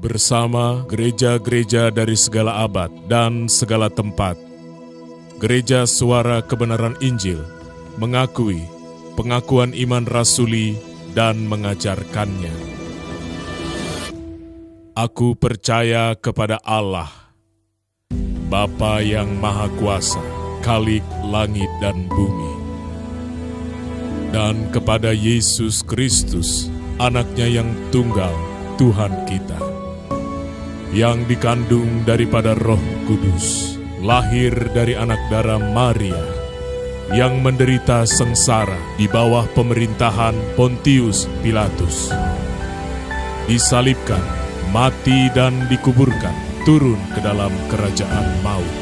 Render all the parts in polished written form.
bersama gereja-gereja dari segala abad dan segala tempat. Gereja Suara Kebenaran Injil mengakui pengakuan iman rasuli dan mengajarkannya. Aku percaya kepada Allah, Bapa yang Maha Kuasa, Khalik langit dan bumi, dan kepada Yesus Kristus, Anaknya yang tunggal, Tuhan kita, yang dikandung daripada Roh Kudus, lahir dari anak darah Maria, yang menderita sengsara di bawah pemerintahan Pontius Pilatus, disalibkan, mati dan dikuburkan, turun ke dalam kerajaan maut.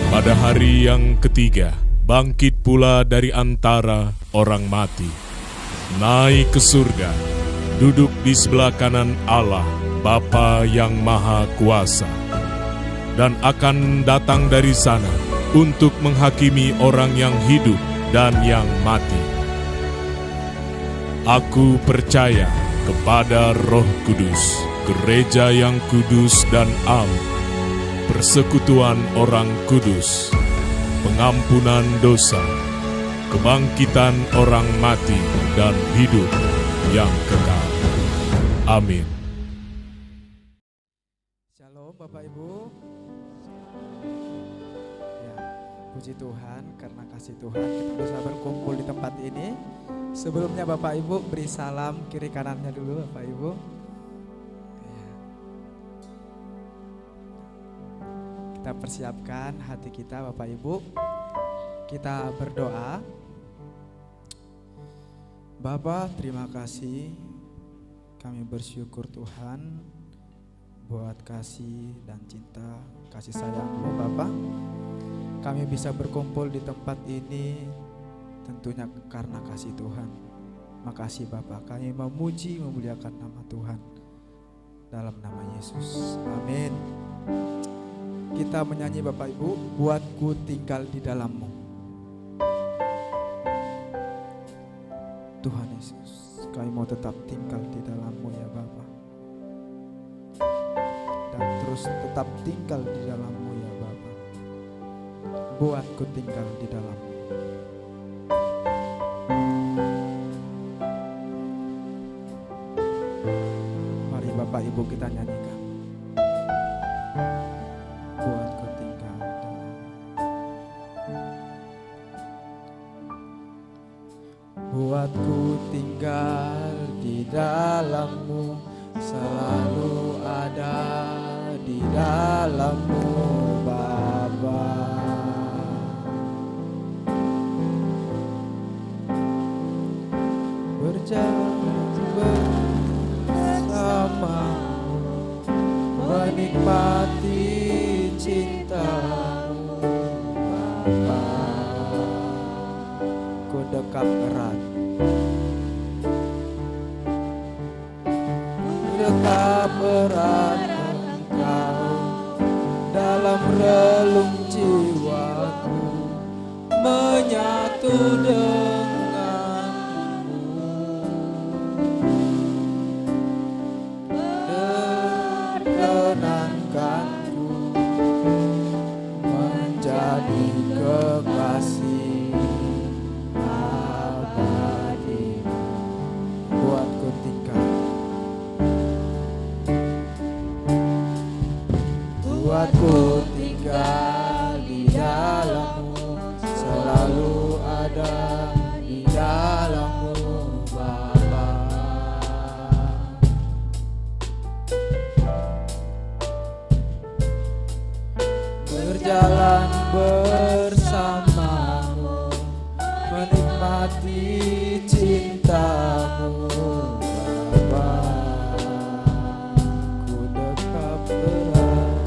Pada hari yang ketiga, bangkit pula dari antara orang mati, naik ke surga, duduk di sebelah kanan Allah, Bapa yang Maha Kuasa, dan akan datang dari sana untuk menghakimi orang yang hidup dan yang mati. Aku percaya kepada Roh Kudus, gereja yang kudus dan am, persekutuan orang kudus, pengampunan dosa, kebangkitan orang mati, dan hidup yang kekal. Amin. Shalom Bapak Ibu. Ya, puji Tuhan, karena kasih Tuhan kita bisa berkumpul di tempat ini. Sebelumnya Bapak Ibu beri salam kiri kanannya dulu Bapak Ibu. Ya. Kita persiapkan hati kita Bapak Ibu. Kita berdoa. Bapa, terima kasih. Kami bersyukur Tuhan buat kasih dan cinta, kasih sayang-Mu Bapa. Kami bisa berkumpul di tempat ini tentunya karena kasih Tuhan. Makasih Bapa, kami memuji, memuliakan nama Tuhan dalam nama Yesus. Amin. Kita menyanyi Bapak Ibu, buatku tinggal di dalam-Mu. Tuhan Yesus, kami mau tetap tinggal di dalam-Mu ya Bapa. Dan terus tetap tinggal di dalam-Mu ya Bapa. Buatku tinggal di dalam-Mu. Mari Bapak Ibu kita nyanyikan. Buatku tinggal di dalam-Mu. Buatku tinggal di dalam-Mu, selalu ada di dalam-Mu Bapa. Berjalan bersama-Mu, menikmati cinta-Mu Bapa. Ku dekat erat, dekat erat Engkau dalam relung jiwaku, menyatu denganmu, perkenankanku menjadi kekasih abadi. Buatku tinggal, buatku tinggal di dalam-Mu, selalu ada di dalam-Mu Bapa. Berjalan bersama-Mu, menikmati cinta-Mu Bapa. Ku dekat erat,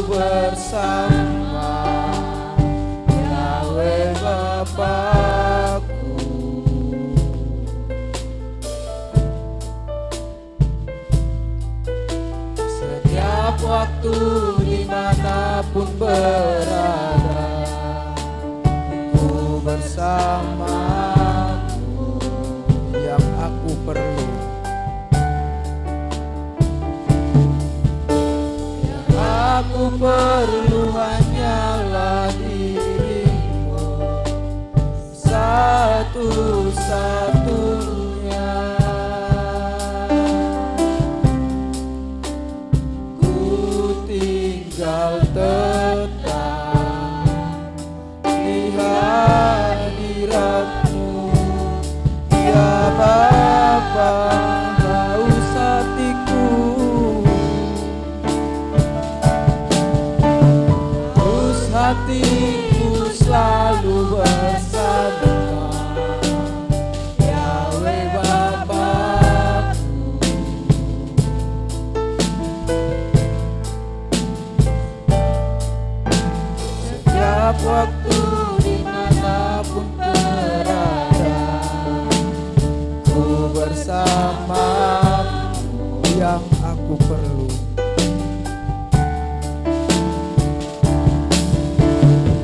bersama Yahweh Bapakku. Setiap waktu dimanapun berada, ku bersamamu. Yang aku perlu, yang aku perlu hanyalah dirimu, satu-satunya. Ku tinggal tetap di hadiratmu, ya Bapa. Haus hatiku, haus hatiku selalu bersama Yahweh Bapakku. Setiap waktu dimanapun berada, ku bersamamu. Yang aku perlu,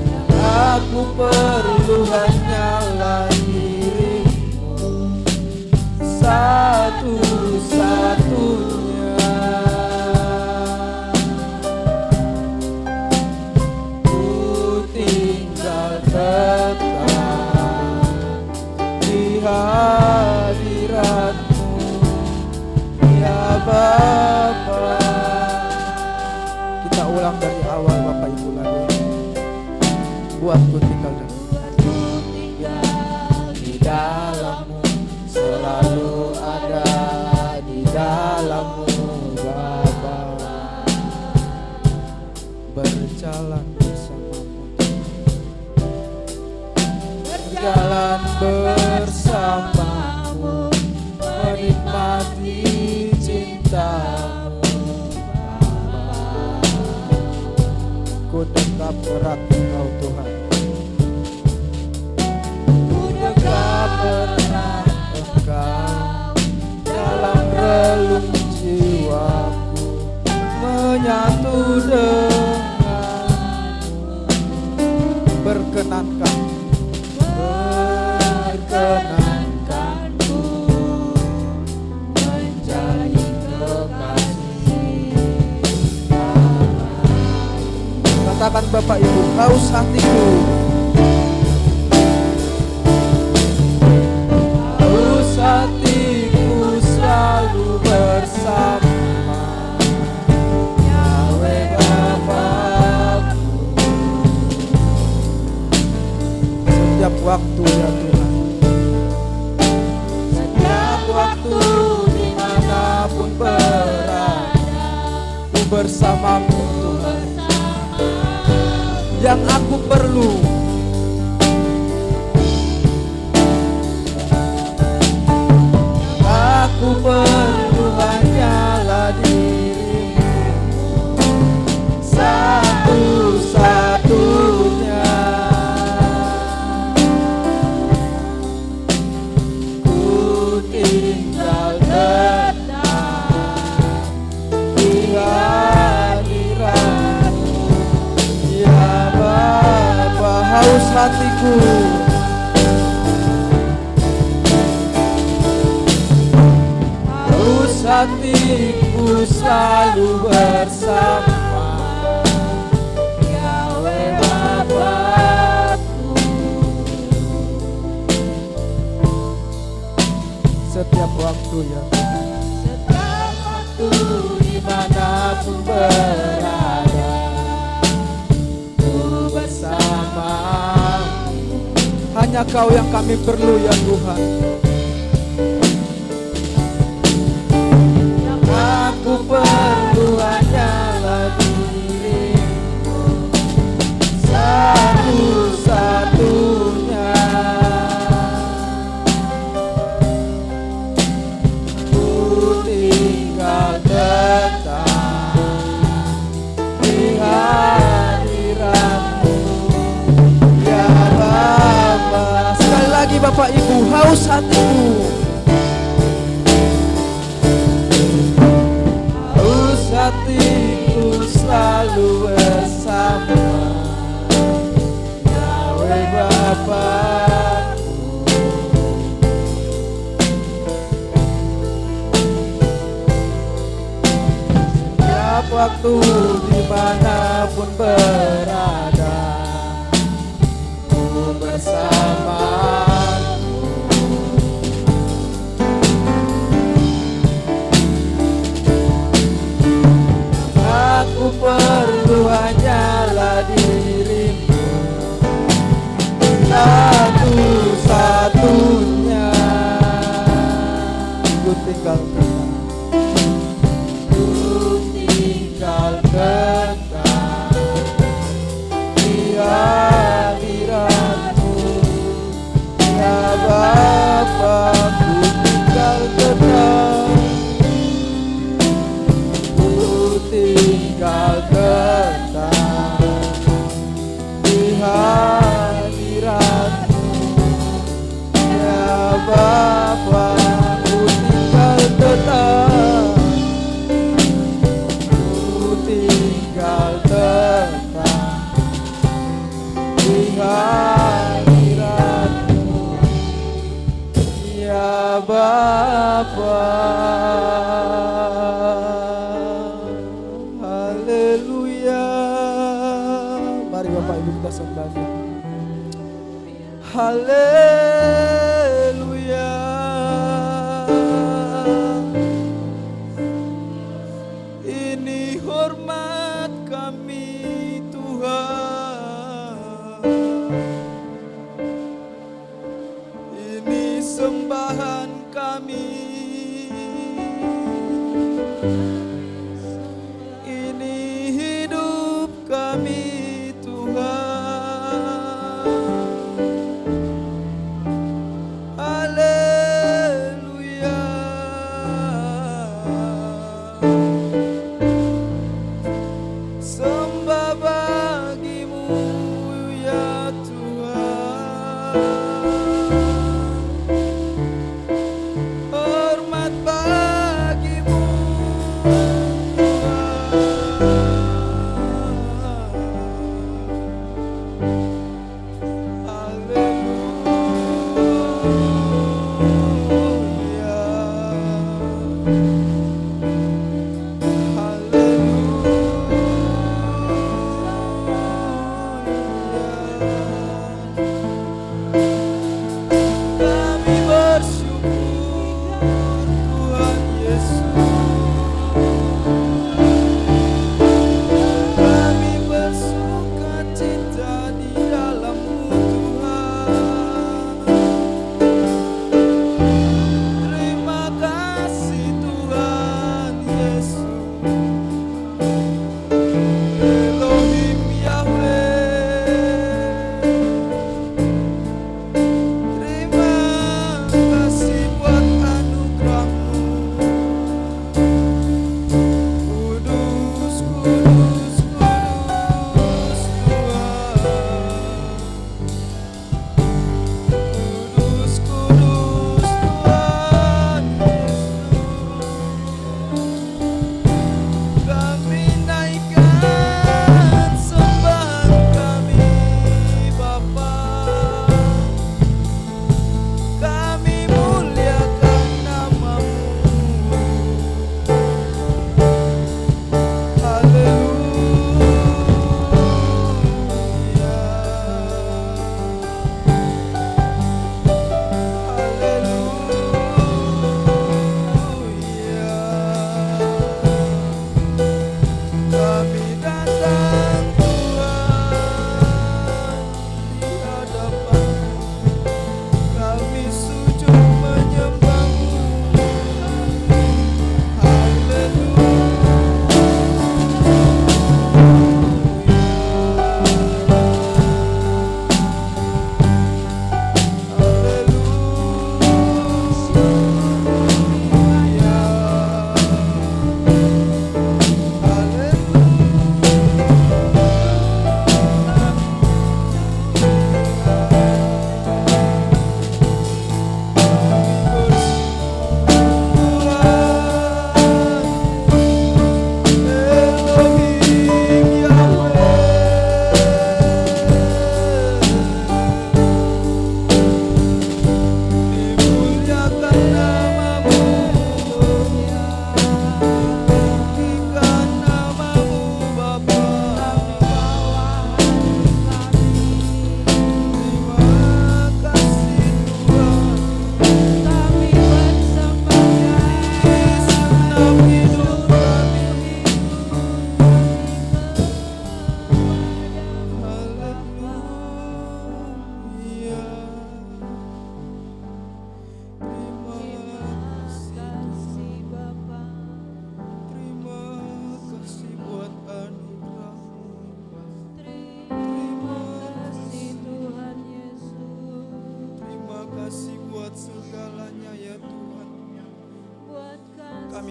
yang aku perlu hanyalah dirimu, satu-satunya. Ku tinggal tetap di hadiratmu, ya Bapa. Kita ulang dari awal, Bapak Ibu, lagu buatku tinggal di dalammu, selalu ada di dalammu Bapa. Berjalan bersamamu, berjalan bersamamu, menikmati cintamu Bapa. Ku dekat erat Engkau Tuhan, ku dekat erat Engkau dalam relung jiwaku, menyatu denganmu. Berkenankanku menjadi kekasih. Katakan Bapak Ibu, haus hatiku, haus hatiku selalu bersama Yahweh Bapakku. Setiap waktu ya Tuhan, setiap waktu dimanapun berada, ku bersamamu Tuhan. Yang aku perlu, aku perlu hanyalah dirimu, satu-satunya. Ku tinggal tetap di hadiratmu, ya Bapa. Haus hatiku, haus hatiku selalu bersama Yahweh Bapakku. Setiap waktu ya Tuhan, setiap waktu dimanapun berada, ku bersamamu. Hanya Kau yang kami perlu ya Tuhan. Yang aku perlu hanyalah dirimu, satu-satunya. Ku tinggal tetap di hadiratmu, haus hatiku, haus hatiku selalu bersama Yahweh Bapakku. Setiap waktu dimanapun berada, ku bersamamu. Aku perlu hanyalah dirimu, satu-satunya. Ku tinggal tenang, ku tinggal tenang di hadiratmu, ya Bapa. Ku tinggal tenang, ku tinggal tenang di hadiratmu, ya Bapa. Ku tinggal tenang, ku tinggal tenang di hadiratmu, ya Bapa. Haleluya. Mari Bapak Ibu kita sembah Dia. Haleluya. Ini hormat kami Tuhan, ini sembahan kami, ini hidup kami Tuhan.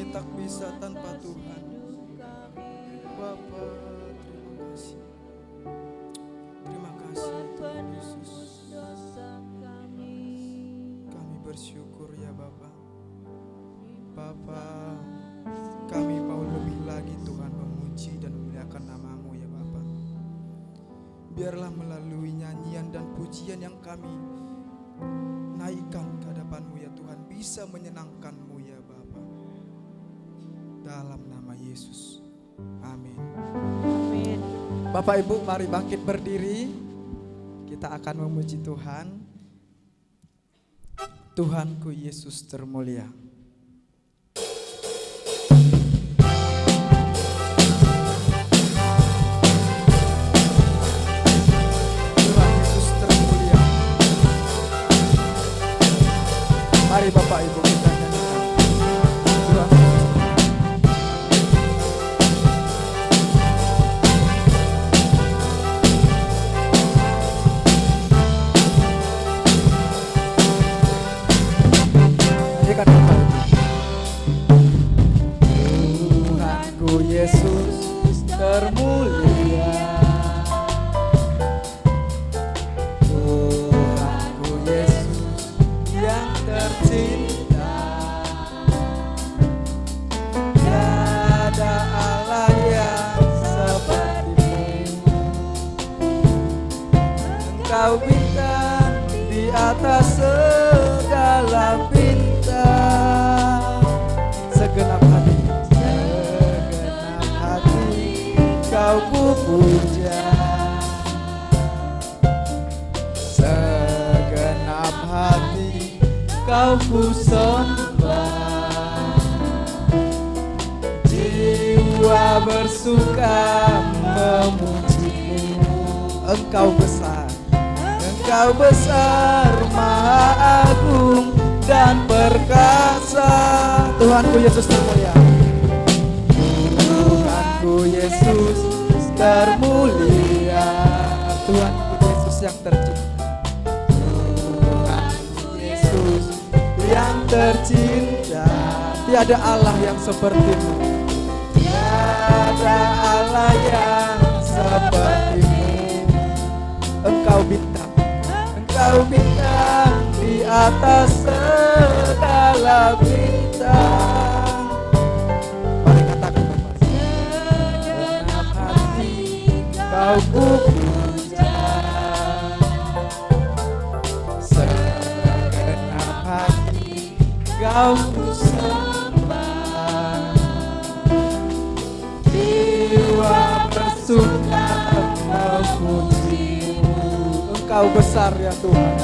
Kami tak bisa tanpa Tuhan. Bapa, terima kasih. Terima kasih Tuhan Yesus. Kami bersyukur ya Bapa. Bapa, kami mau lebih lagi Tuhan memuji dan memuliakan nama-Mu ya Bapa. Biarlah melalui nyanyian dan pujian yang kami naikkan ke hadapan-Mu ya Tuhan, bisa menyenangkan-Mu ya Bapa. Dalam nama Yesus. Amin. Amin. Bapak Ibu, mari bangkit berdiri. Kita akan memuji Tuhan. Tuhanku Yesus termulia. Tuhan Yesus termulia. Mari Bapak Ibu kita nyanyikan. Tuhan Yesus. Tuhanku Yesus termulia. Tuhanku Yesus yang tercinta. Tiada Allah yang seperti-Mu. Engkau bintang di atas segala bintang. Segenap hati Kau ku puja. Segenap hati Kau ku sembah. Jiwa bersuka memuji-Mu. Engkau besar, Engkau besar, Maha Agung dan perkasa. Tuhanku Yesus termulia. Tuhanku Yesus termulia. Tuhanku Yesus yang tercinta. Tuhanku Yesus yang tercinta. Tiada Allah yang seperti-Mu. Tiada Allah yang seperti-Mu. Engkau bintang, Engkau bintang di atas segala bintang. Mari katakan Bapak. Segenap hati Kau ku puja. Segenap hati Kau ku sembah. Jiwa bersuka memuji-Mu. Engkau besar ya Tuhan.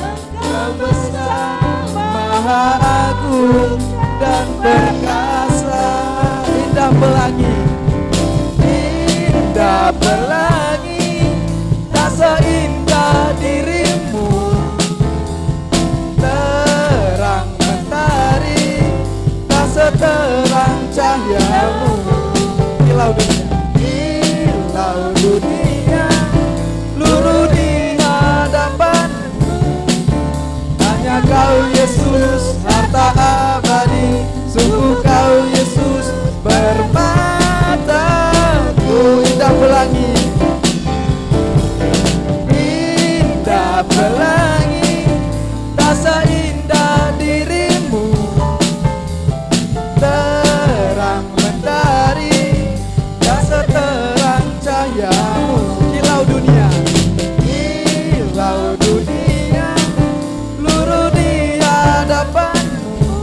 Engkau besar, Maha Agung dan perkasa. Indah pelangi, indah pelangi, tak seindah diri-Mu. Terang mentari, tak seterang cahaya-Mu. Kilau dunia, kilau dunia, luruh di hadapan-Mu. Hanya Kau Yesus, harta abadi. Sungguh Kau Yesus, permataku. Indah pelangi, indah pelangi, tak seindah diri-Mu. Terang mentari, tak seterang cahaya-Mu. Kilau dunia, kilau dunia, luruh di hadapan-Mu.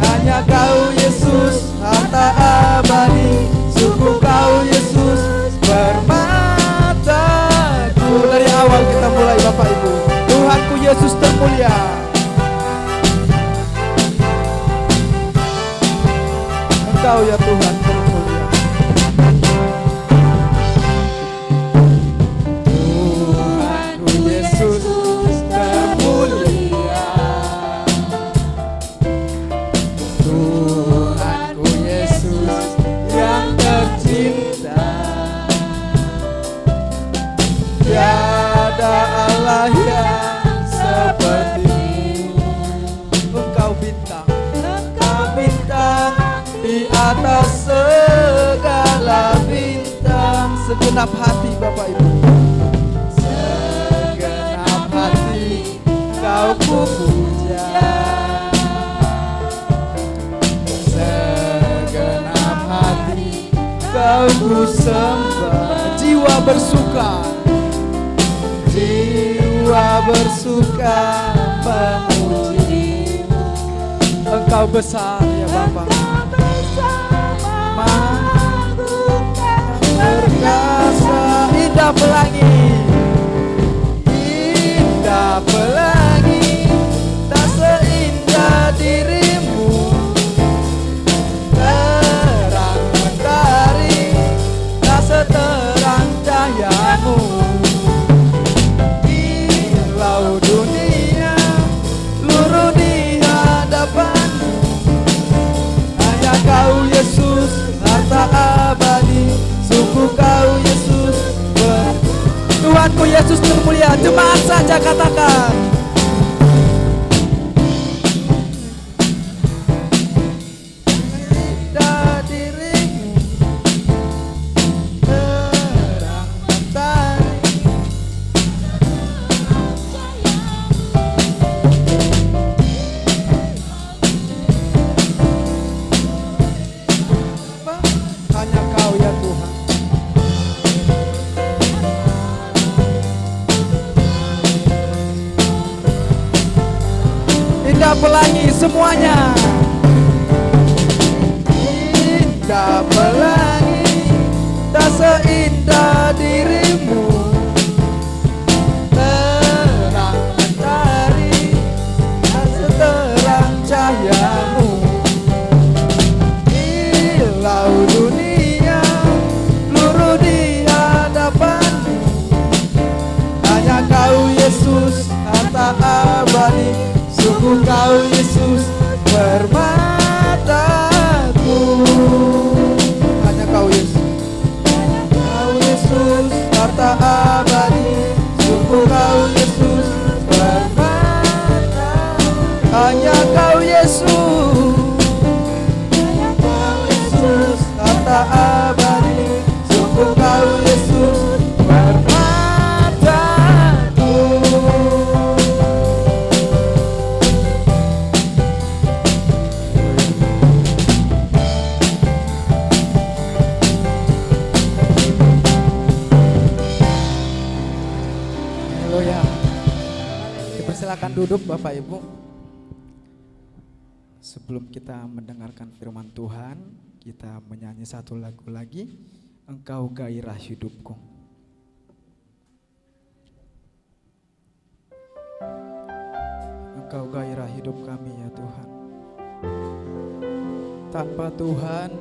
Hanya Kau Yesus, harta abadi. Sungguh Kau Yesus, permataku. Dari awal kita mulai Bapak Ibu. Tuhanku Yesus termulia. Engkau ya Tuhan termulia. Tuhanku Yesus termulia. Tuhanku Yesus yang tercinta. Tiada Allah yang seperti-Mu. Engkau bintang, Engkau bintang segenap hati Bapak Ibu. Segenap hati Kau ku puja, segenap hati Kau ku sembah. Jiwa bersuka, jiwa bersuka memuji-Mu. Engkau besar ya Bapa, perkasa. Indah pelangi, indah pelangi, tak seindah dirimu. Terang mentari, tak seterang cahayamu. Kilau dunia luruh di hadapanmu. Hanya Kau Yesus, harta abadi. Sungguh Kau Yesus, Tuhanku Yesus termulia. Jemaat saja katakan. Indah dirimu, terang mentari. Hanya Kau ya Tuhan. Indah pelangi semuanya. Indah pelangi, tak seindah dirimu. Terang mentari, tak seterang cahayamu. Kilau dunia luruh di hadapanmu. Hanya Kau Yesus, harta abadi. Sungguh Kau Yesus, permataku. Hanya Kau Yesus, Kau Yesus, harta abadi. Sungguh Kau Yesus, permataku. Hanya Kau Yesus, Kau Yesus, harta abadi. Sungguh Kau Yesus, permataku. Silakan duduk Bapak Ibu. Sebelum kita mendengarkan firman Tuhan, kita menyanyi satu lagu lagi, Engkau Gairah Hidupku. Engkau gairah hidup kami ya Tuhan. Tanpa Tuhan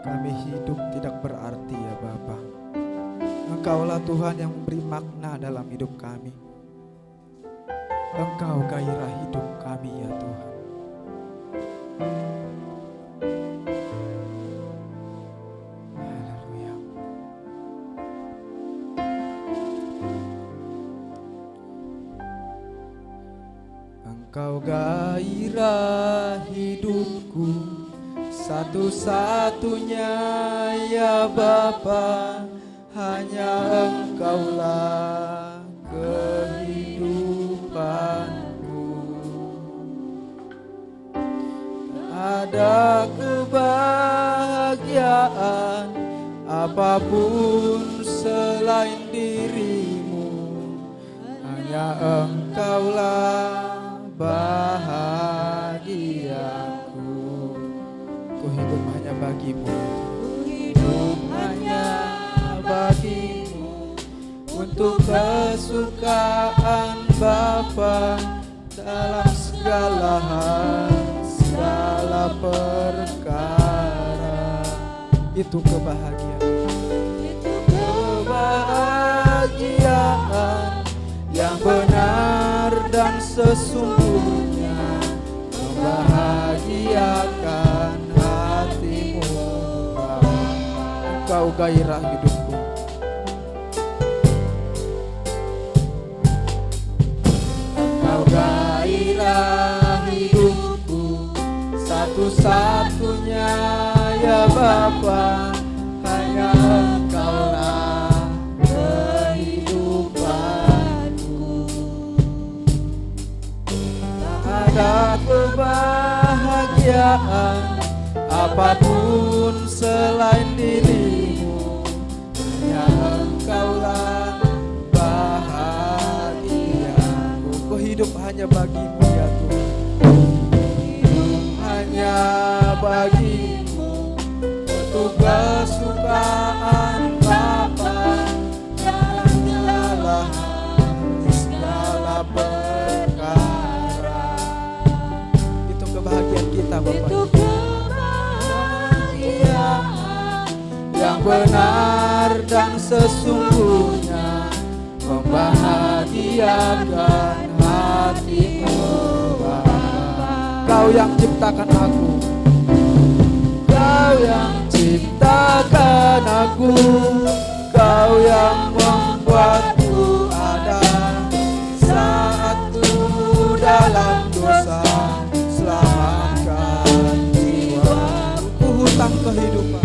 kami hidup tidak berarti ya Bapa. Engkaulah Tuhan yang memberi makna dalam hidup kami. Engkau gairah hidup kami ya Tuhan. Haleluya. Engkau gairah hidupku, satu-satunya ya Bapa. Hanya Engkaulah kehidupanku. Ada kebahagiaan apapun selain dirimu. Hanya Engkaulah bahagiaku. Ku hidup hanya bagimu. Ku hidup hanya bagimu, untuk kesukaan Bapa dalam segala hal, segala perkara. Itu kebahagiaan. Itu kebahagiaan yang benar dan sesungguhnya, membahagiakan hatimu. Engkau gairah hidupku. Engkau gairah hidupku, satu-satunya ya Bapa. Hanya Engkau apapun selain dirimu, hanya Engkaulah bahagiaku. Ku hidup hanya bagimu ya Tuhan, hidup hanya bagimu, untuk kesukaan Bapa dan segala perkara. Itu kebahagiaan kita Bapak. Itu kebahagiaan yang benar dan sesungguhnya, membahagiakan hatimu Bapa. Kau yang ciptakan aku, Kau yang ciptakan aku, Kau yang membuatku ada saat ku dalam dosa. Selamatkan jiwaku, ku hutang kehidupan,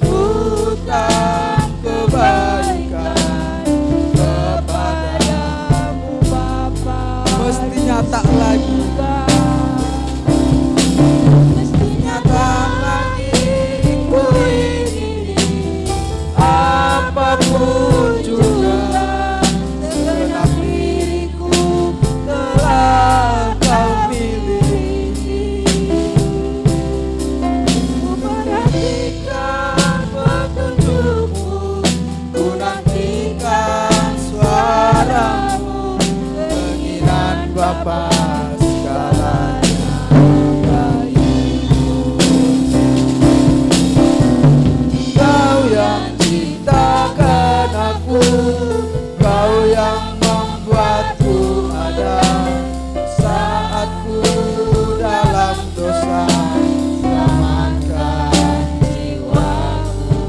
hutang kebaikan kepadamu Bapa. Mestinya tak lagi, mestinya tak lagi ku ingini apapun juga, segenap diriku telah Kau milih. Ku perhatikan petunjuk-Mu, ku nantikan suara-Mu, keinginan Bapa segalanya bagiku. Kau yang ciptakan aku, Kau yang membuatku ada saat ku dalam dosa. Selamatkan jiwaku,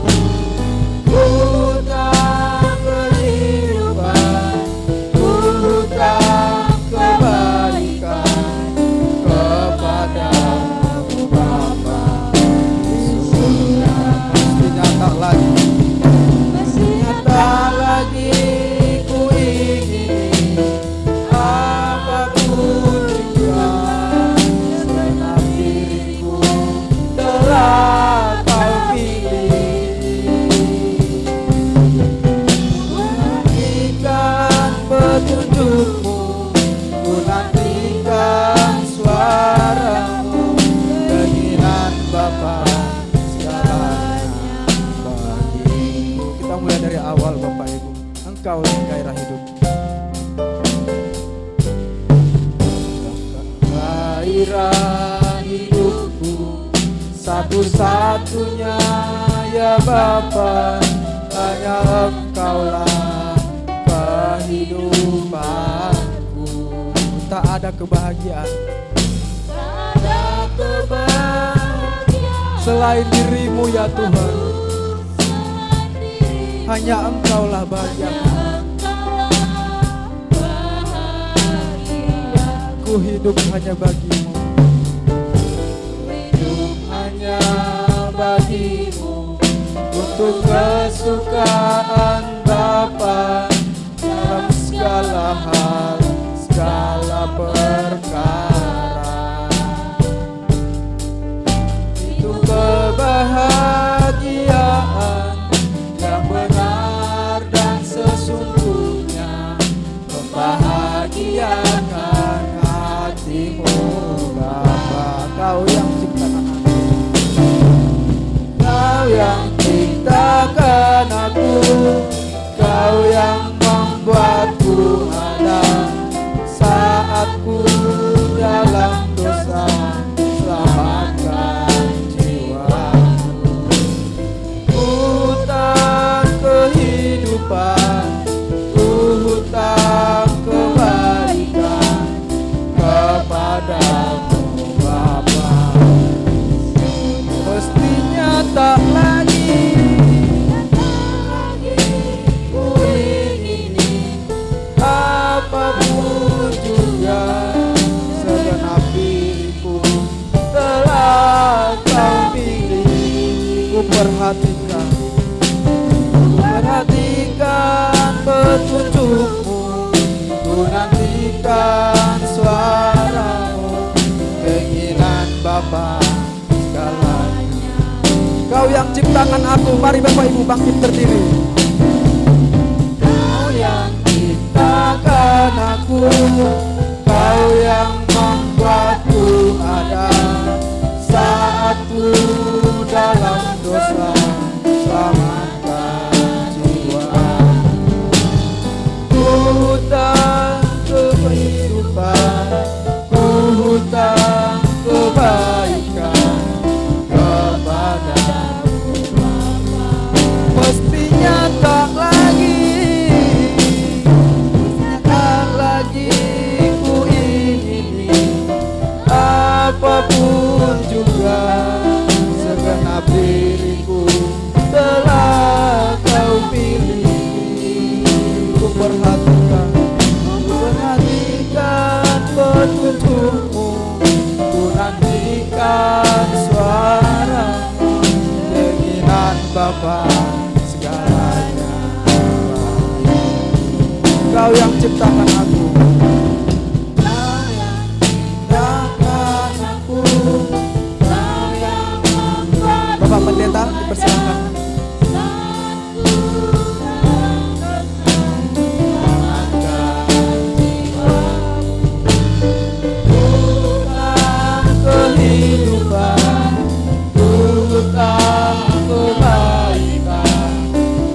hutang kehidupan, hutang kebaikan kepadamu Bapa. Mestinya tak lagi, mestinya tak lagi ku ingini apapun juga, segenap diriku telah Kau pilih. Nantikan petunjuk-Mu, ku nantikan suara-Mu, keinginan Bapa segalanya bagiku. Kita mulai dari awal Bapak Ibu. Engkau yang gairah hidup, gairah hidupku, satu-satunya ya Bapa, hanya Engkaulah kehidupanku. Tak ada kebahagiaan, tak ada kebahagiaan selain dirimu ya Tuhan. Hanya Engkaulah bahagiaku. Ku hidup hanya bagimu, hidup hanya bagimu, untuk kesukaan Bapa dalam segala hal, segala perkara. Itu kebahagiaan yang benar dan sesungguhnya, membahagiakan hatimu Bapa. Kau yang ciptakan aku, Kau yang ciptakan aku, Kau yang membuatku ada saat ku dalam dosa. Selamatkan jiwaku, hutang kehidupan, hutang kebaikan kepadamu Bapa. Mestinya tak lagi ku ingini apapun juga, segenap diriku telah Kau pilih. Ku perhatikan petunjuk-Mu, ku nantikan suara-Mu, Bapa segalanya. Kau yang ciptakan aku, mari Bapak Ibu bangkit berdiri. Kau yang ciptakan aku, Kau yang membuatku ada saat ku dalam dosa. Selamatkan jiwa, ku hutang kehidupan, ku hutang kebaikan kepadamu Bapa. Mestinya tak lagi ku ingini apapun juga, segenap diriku telah Kau pilih. Ku perhatikan petunjuk-Mu, ku nantikan suara-Mu. Keinginan Bapa segalanya bagi. Kau yang ciptakan aku, Kau yang ciptakan aku, Kau yang membuat. Bapak Pendeta dipersilakan. Kehidupan, ku hutang kebaikan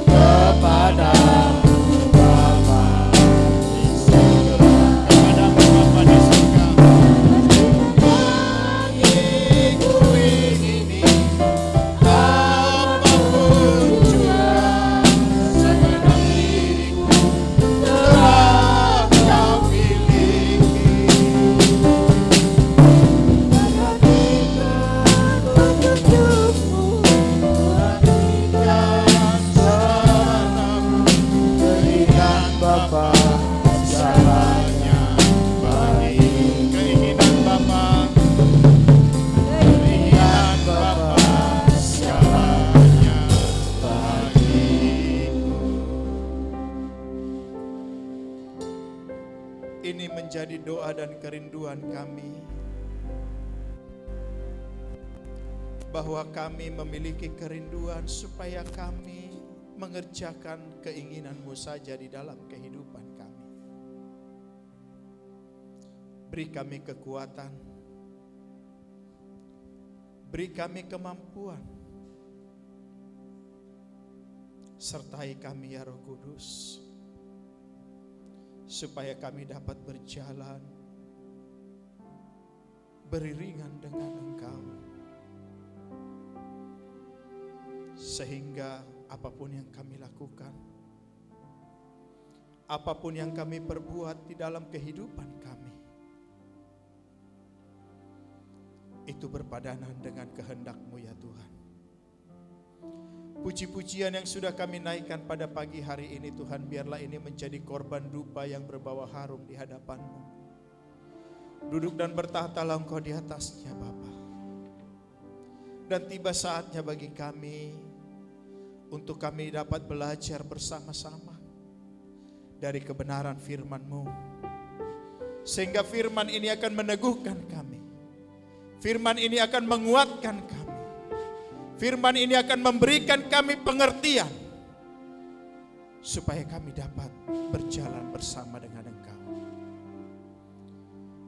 kepadamu Bapa di surga. Kepadamu Bapa di surga. Ku ingini apapun juga, segenap diriku telah Kau miliki. Bapa segalanya bagi. Keinginan Bapa, keinginan Bapa segalanya bagi. Ini menjadi doa dan kerinduan kami, bahwa kami memiliki kerinduan supaya kami mengerjakan keinginan-Mu saja di dalam kehidupan kami. Beri kami kekuatan, beri kami kemampuan, sertai kami ya Roh Kudus, supaya kami dapat berjalan beriringan dengan Engkau, sehingga apapun yang kami lakukan, apapun yang kami perbuat di dalam kehidupan kami, itu berpadanan dengan kehendak-Mu ya Tuhan. Puji-pujian yang sudah kami naikkan pada pagi hari ini Tuhan, biarlah ini menjadi korban dupa yang berbawa harum di hadapan-Mu. Duduk dan bertahtalah Engkau di atasnya Bapa. Dan tiba saatnya bagi kami untuk kami dapat belajar bersama-sama dari kebenaran firman-Mu, sehingga firman ini akan meneguhkan kami, firman ini akan menguatkan kami, firman ini akan memberikan kami pengertian, supaya kami dapat berjalan bersama dengan Engkau.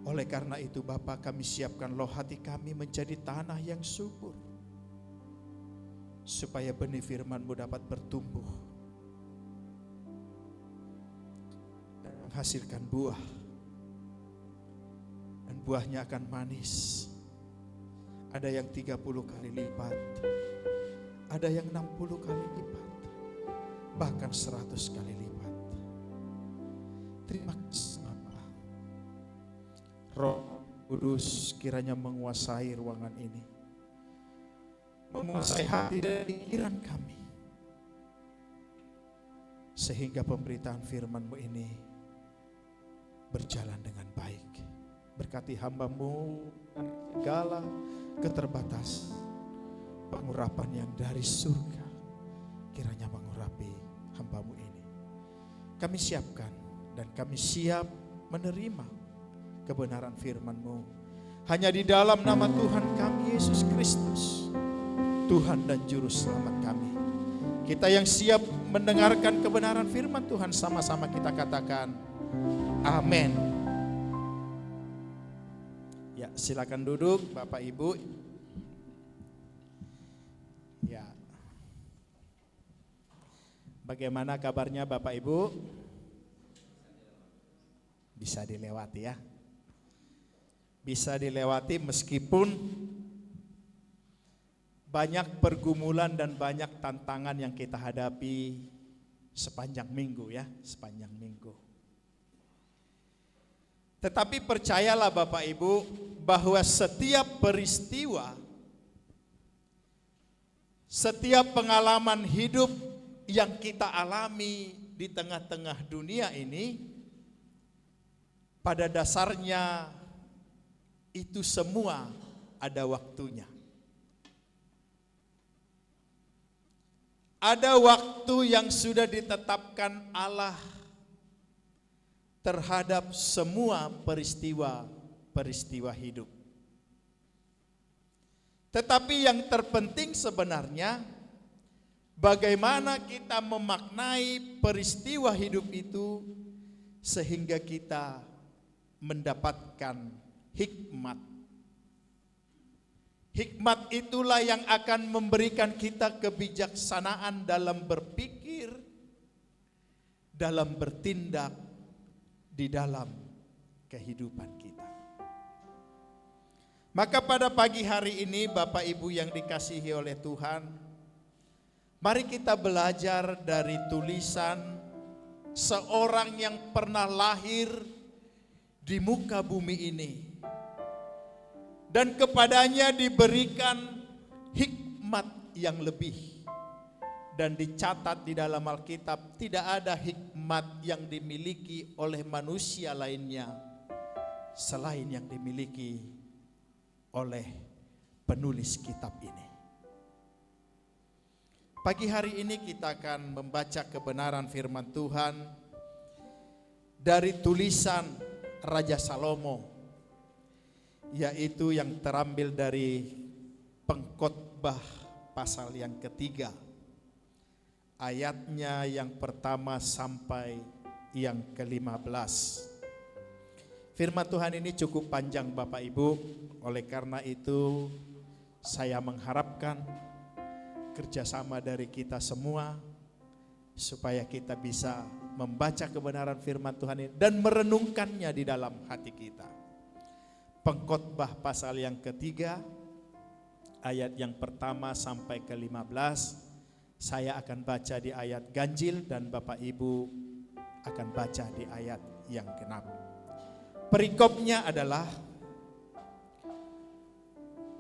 Oleh karena itu Bapa, kami siapkan loh hati kami menjadi tanah yang subur, supaya benih firman-Mu dapat bertumbuh dan menghasilkan buah, dan buahnya akan manis. Ada yang 30 kali lipat, ada yang 60 kali lipat, bahkan 100 kali lipat. Terima kasih Bapa. Roh Kudus kiranya menguasai ruangan ini, menguasai hati dan pikiran kami, sehingga pemberitaan firman-Mu ini berjalan dengan baik. Berkati hamba-Mu dan segala keterbatasan, pengurapan yang dari surga kiranya mengurapi hamba-Mu ini. Kami siapkan dan kami siap menerima kebenaran firman-Mu Hanya di dalam nama Tuhan kami Yesus Kristus, Tuhan dan Juru Selamat kami. Kita yang siap mendengarkan kebenaran firman Tuhan, sama-sama kita katakan amin. Ya, silakan duduk Bapak Ibu. Ya. Bagaimana kabarnya Bapak Ibu? Bisa dilewati ya. Bisa dilewati meskipun banyak pergumulan dan banyak tantangan yang kita hadapi sepanjang minggu ya, sepanjang minggu. Tetapi percayalah Bapak Ibu bahwa setiap peristiwa, setiap pengalaman hidup yang kita alami di tengah-tengah dunia ini, pada dasarnya itu semua ada waktunya. Ada waktu yang sudah ditetapkan Allah terhadap semua peristiwa hidup. Tetapi yang terpenting sebenarnya bagaimana kita memaknai peristiwa hidup itu sehingga kita mendapatkan hikmat. Hikmat itulah yang akan memberikan kita kebijaksanaan dalam berpikir, dalam bertindak di dalam kehidupan kita. Maka pada pagi hari ini Bapak Ibu yang dikasihi oleh Tuhan, mari kita belajar dari tulisan seorang yang pernah lahir di muka bumi ini. Dan kepadanya diberikan hikmat yang lebih. Dan dicatat di dalam Alkitab, tidak ada hikmat yang dimiliki oleh manusia lainnya selain yang dimiliki oleh penulis kitab ini. Pagi hari ini kita akan membaca kebenaran firman Tuhan dari tulisan Raja Salomo, yaitu yang terambil dari Pengkhotbah pasal yang ketiga, ayatnya yang pertama sampai yang ke-15. Firman Tuhan ini cukup panjang Bapak Ibu, oleh karena itu saya mengharapkan kerjasama dari kita semua supaya kita bisa membaca kebenaran firman Tuhan ini dan merenungkannya di dalam hati kita. Pengkhotbah pasal yang ketiga, ayat yang pertama sampai ke-15. Saya akan baca di ayat ganjil dan Bapak Ibu akan baca di ayat yang genap. Perikopnya adalah,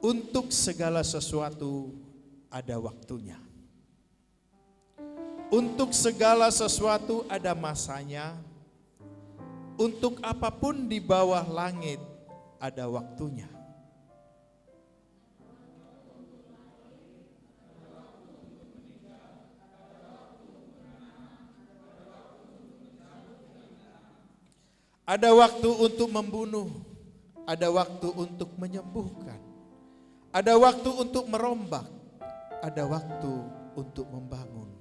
untuk segala sesuatu ada waktunya. Untuk segala sesuatu ada masanya. Untuk apapun di bawah langit ada waktunya. Ada waktu untuk membunuh, ada waktu untuk menyembuhkan, ada waktu untuk merombak, ada waktu untuk membangun.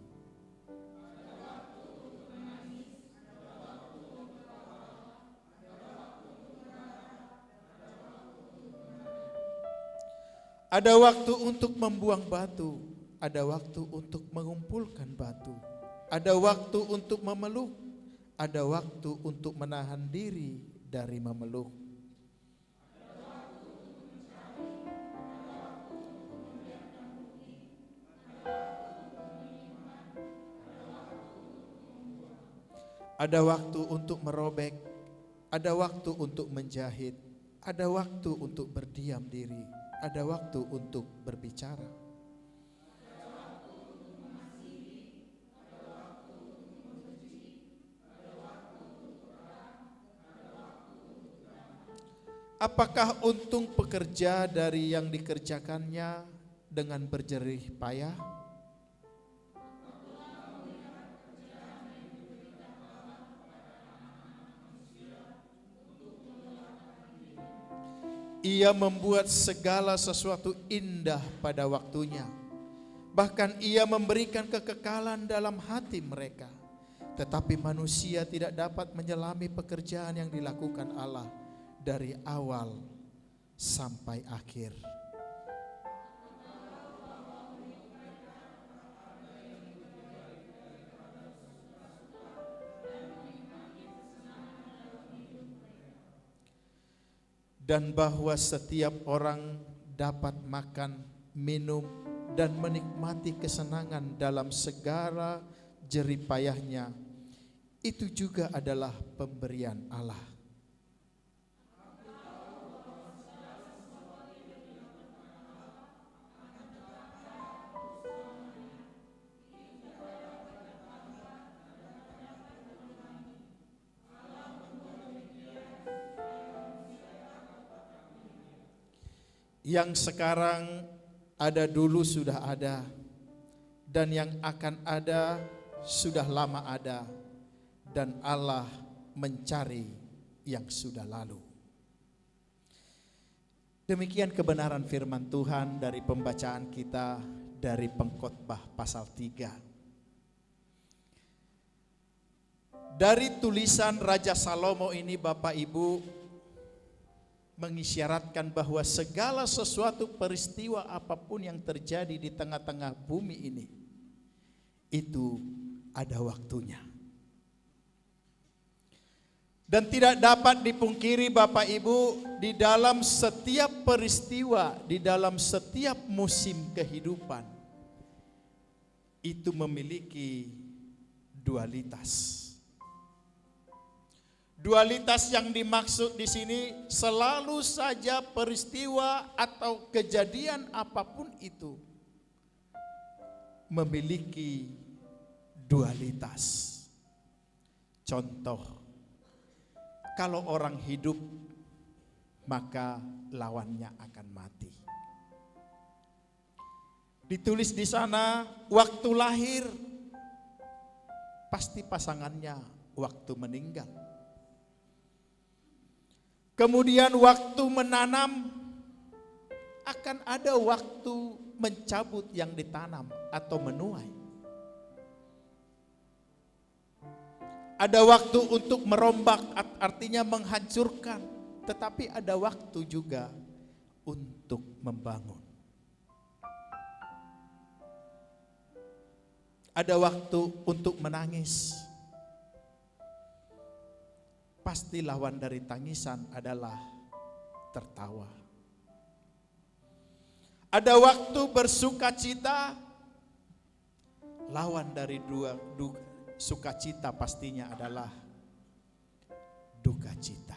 Ada waktu untuk membuang batu, ada waktu untuk mengumpulkan batu, ada waktu untuk memeluk, ada waktu untuk menahan diri dari memeluk. Ada waktu untuk merobek, ada waktu untuk menjahit, ada waktu untuk berdiam diri, ada waktu untuk berbicara. Apakah untung pekerja dari yang dikerjakannya dengan berjerih payah? Ia membuat segala sesuatu indah pada waktunya. Bahkan Ia memberikan kekekalan dalam hati mereka. Tetapi manusia tidak dapat menyelami pekerjaan yang dilakukan Allah dari awal sampai akhir. Dan bahwa setiap orang dapat makan, minum, dan menikmati kesenangan dalam segala jerih payahnya, itu juga adalah pemberian Allah. Yang sekarang ada dulu sudah ada, dan yang akan ada sudah lama ada, dan Allah mencari yang sudah lalu. Demikian kebenaran firman Tuhan dari pembacaan kita dari Pengkhotbah pasal 3. Dari tulisan Raja Salomo ini, Bapak Ibu, mengisyaratkan bahwa segala sesuatu peristiwa apapun yang terjadi di tengah-tengah bumi ini, itu ada waktunya. Dan tidak dapat dipungkiri Bapak Ibu, di dalam setiap peristiwa, di dalam setiap musim kehidupan, itu memiliki dualitas. Dualitas yang dimaksud di sini selalu saja peristiwa atau kejadian apapun itu memiliki dualitas. Contoh, kalau orang hidup maka lawannya akan mati. Ditulis di sana, waktu lahir pasti pasangannya waktu meninggal. Kemudian waktu menanam akan ada waktu mencabut yang ditanam atau menuai. Ada waktu untuk merombak, artinya menghancurkan, tetapi ada waktu juga untuk membangun. Ada waktu untuk menangis. Pasti lawan dari tangisan adalah tertawa. Ada waktu bersukacita, lawan dari sukacita pastinya adalah duka cita.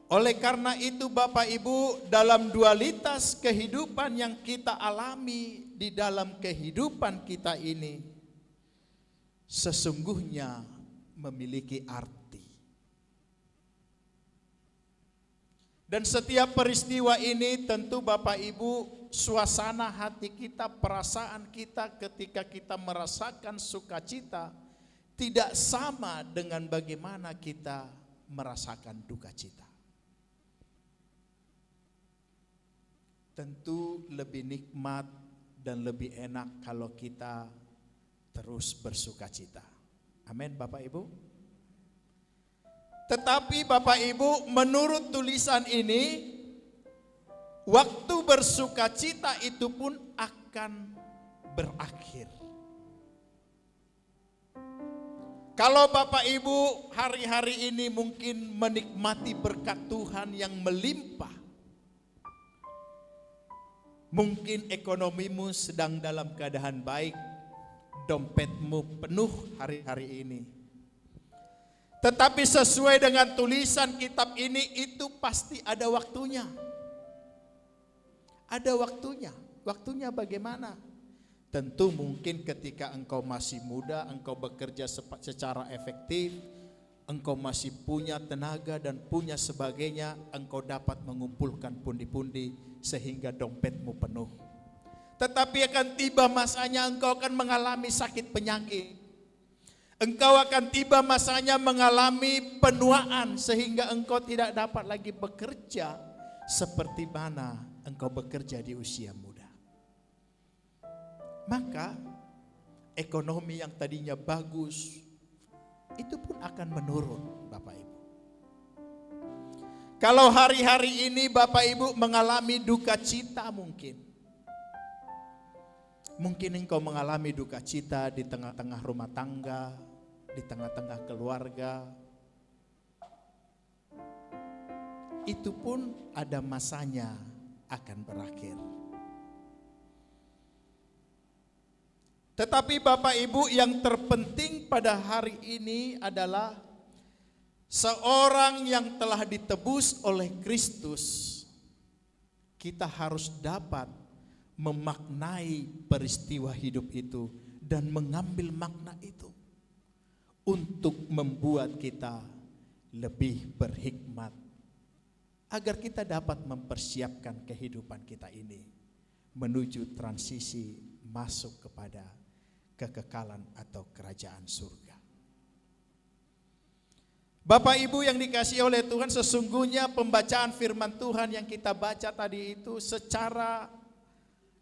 Oleh karena itu Bapak Ibu, dalam dualitas kehidupan yang kita alami di dalam kehidupan kita ini, sesungguhnya memiliki arti. Dan setiap peristiwa ini tentu Bapak Ibu, suasana hati kita, perasaan kita ketika kita merasakan sukacita tidak sama dengan bagaimana kita merasakan duka cita. Tentu lebih nikmat dan lebih enak kalau kita terus bersukacita. Amin Bapak Ibu. Tetapi Bapak Ibu, menurut tulisan ini, waktu bersukacita itu pun akan berakhir. Kalau Bapak Ibu hari-hari ini mungkin menikmati berkat Tuhan yang melimpah, mungkin ekonomimu sedang dalam keadaan baik, dompetmu penuh hari-hari ini. Tetapi sesuai dengan tulisan kitab ini, itu pasti ada waktunya. Ada waktunya. Waktunya bagaimana? Tentu mungkin ketika engkau masih muda, engkau bekerja secara efektif, engkau masih punya tenaga dan punya sebagainya, engkau dapat mengumpulkan pundi-pundi sehingga dompetmu penuh. Tetapi akan tiba masanya engkau akan mengalami sakit penyakit. Engkau akan tiba masanya mengalami penuaan sehingga engkau tidak dapat lagi bekerja seperti mana engkau bekerja di usia muda. Maka ekonomi yang tadinya bagus itu pun akan menurun, Bapak Ibu. Kalau hari-hari ini Bapak Ibu mengalami duka cita mungkin engkau mengalami duka cita di tengah-tengah rumah tangga, di tengah-tengah keluarga. Itu pun ada masanya akan berakhir. Tetapi Bapak Ibu, yang terpenting pada hari ini adalah seorang yang telah ditebus oleh Kristus, kita harus dapat memaknai peristiwa hidup itu dan mengambil makna itu untuk membuat kita lebih berhikmat, agar kita dapat mempersiapkan kehidupan kita ini menuju transisi masuk kepada kekekalan atau kerajaan surga. Bapak Ibu yang dikasihi oleh Tuhan, sesungguhnya pembacaan firman Tuhan yang kita baca tadi itu secara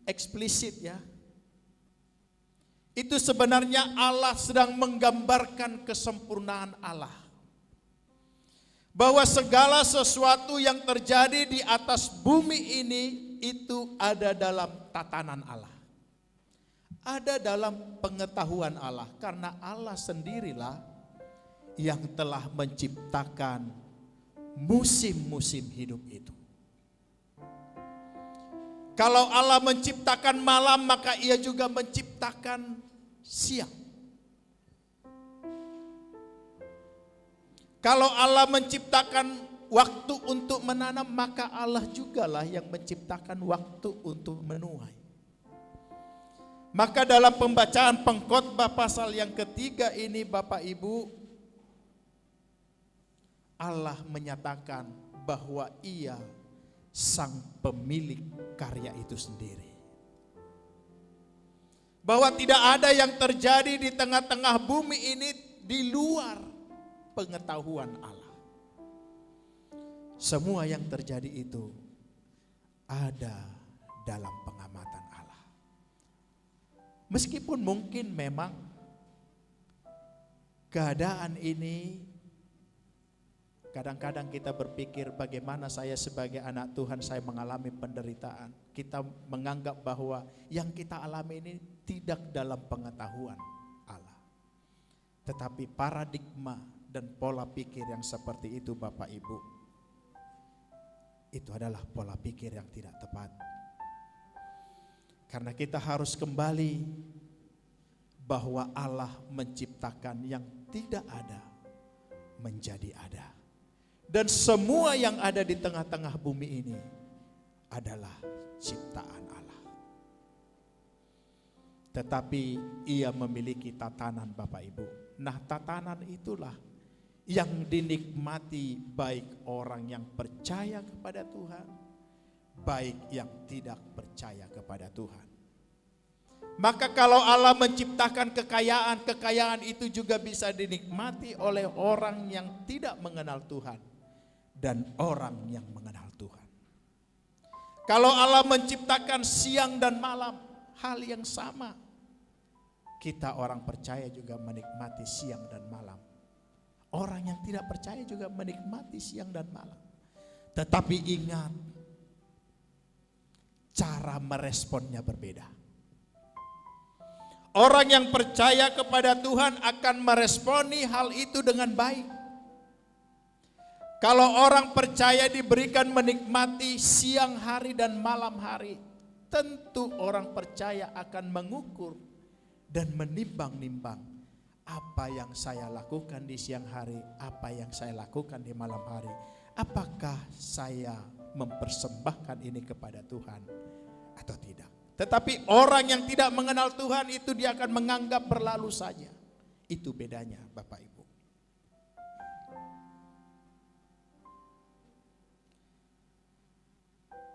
eksplisit ya, itu sebenarnya Allah sedang menggambarkan kesempurnaan Allah. Bahwa segala sesuatu yang terjadi di atas bumi ini itu ada dalam tatanan Allah. Ada dalam pengetahuan Allah, karena Allah sendirilah yang telah menciptakan musim-musim hidup itu. Kalau Allah menciptakan malam, maka Ia juga menciptakan siang. Kalau Allah menciptakan waktu untuk menanam, maka Allah jugalah yang menciptakan waktu untuk menuai. Maka dalam pembacaan pengkhotbah pasal yang ketiga ini Bapak Ibu, Allah menyatakan bahwa Ia sang pemilik karya itu sendiri. Bahwa tidak ada yang terjadi di tengah-tengah bumi ini di luar pengetahuan Allah. Semua yang terjadi itu ada dalam pengamatan Allah. Meskipun mungkin memang keadaan ini kadang-kadang kita berpikir, bagaimana saya sebagai anak Tuhan saya mengalami penderitaan. Kita menganggap bahwa yang kita alami ini tidak dalam pengetahuan Allah. Tetapi paradigma dan pola pikir yang seperti itu Bapak Ibu, itu adalah pola pikir yang tidak tepat. Karena kita harus kembali bahwa Allah menciptakan yang tidak ada menjadi ada. Dan semua yang ada di tengah-tengah bumi ini adalah ciptaan Allah. Tetapi Ia memiliki tatanan Bapak Ibu. Nah, tatanan itulah yang dinikmati baik orang yang percaya kepada Tuhan, baik yang tidak percaya kepada Tuhan. Maka kalau Allah menciptakan kekayaan, kekayaan itu juga bisa dinikmati oleh orang yang tidak mengenal Tuhan dan orang yang mengenal Tuhan. Kalau Allah menciptakan siang dan malam, hal yang sama. Kita orang percaya juga menikmati siang dan malam. Orang yang tidak percaya juga menikmati siang dan malam. Tetapi ingat, cara meresponnya berbeda. Orang yang percaya kepada Tuhan akan meresponi hal itu dengan baik. Kalau orang percaya diberikan menikmati siang hari dan malam hari, tentu orang percaya akan mengukur dan menimbang-nimbang apa yang saya lakukan di siang hari, apa yang saya lakukan di malam hari. Apakah saya mempersembahkan ini kepada Tuhan atau tidak? Tetapi orang yang tidak mengenal Tuhan itu dia akan menganggap berlalu saja. Itu bedanya Bapak Ibu.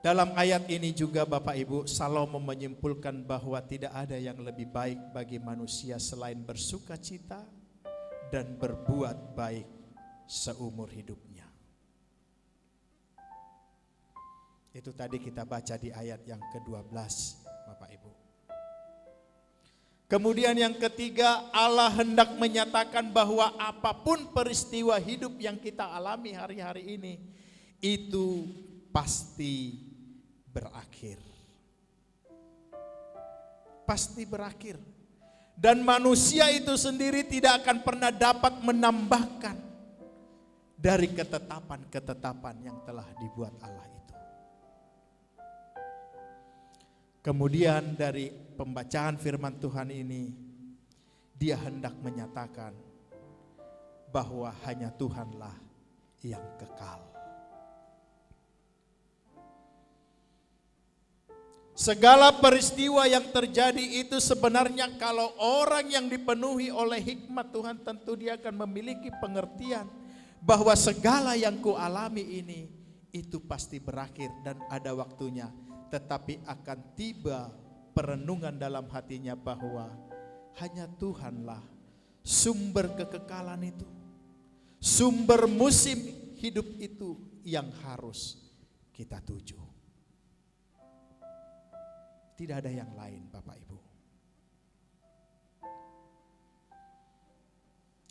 Dalam ayat ini juga Bapak Ibu, Salomo menyimpulkan bahwa tidak ada yang lebih baik bagi manusia selain bersuka cita dan berbuat baik seumur hidupnya. Itu tadi kita baca di ayat yang ke-12, Bapak Ibu. Kemudian yang ketiga, Allah hendak menyatakan bahwa apapun peristiwa hidup yang kita alami hari-hari ini, itu pasti berakhir. Pasti berakhir. Dan manusia itu sendiri tidak akan pernah dapat menambahkan dari ketetapan-ketetapan yang telah dibuat Allah itu. Kemudian dari pembacaan firman Tuhan ini, dia hendak menyatakan bahwa hanya Tuhanlah yang kekal. Segala peristiwa yang terjadi itu sebenarnya kalau orang yang dipenuhi oleh hikmat Tuhan, tentu dia akan memiliki pengertian bahwa segala yang kualami ini itu pasti berakhir dan ada waktunya. Tetapi akan tiba perenungan dalam hatinya bahwa hanya Tuhanlah sumber kekekalan itu, sumber musim hidup itu yang harus kita tuju. Tidak ada yang lain, Bapak Ibu.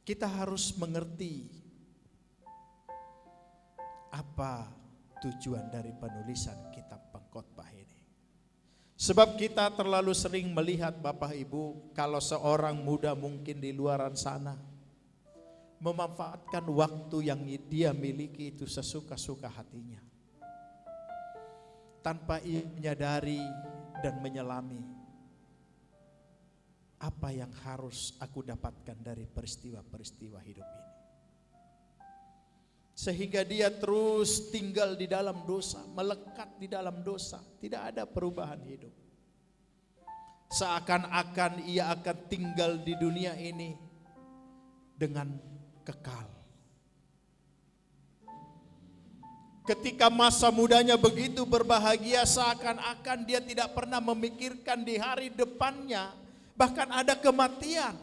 Kita harus mengerti apa tujuan dari penulisan kitab pengkhotbah ini. Sebab kita terlalu sering melihat, Bapak Ibu, kalau seorang muda mungkin di luaran sana memanfaatkan waktu yang dia miliki itu sesuka-suka hatinya, tanpa ia menyadari dan menyelami apa yang harus aku dapatkan dari peristiwa-peristiwa hidup ini. Sehingga dia terus tinggal di dalam dosa, melekat di dalam dosa, tidak ada perubahan hidup. Seakan-akan ia akan tinggal di dunia ini dengan kekal. Ketika masa mudanya begitu berbahagia, seakan-akan dia tidak pernah memikirkan di hari depannya, bahkan ada kematian.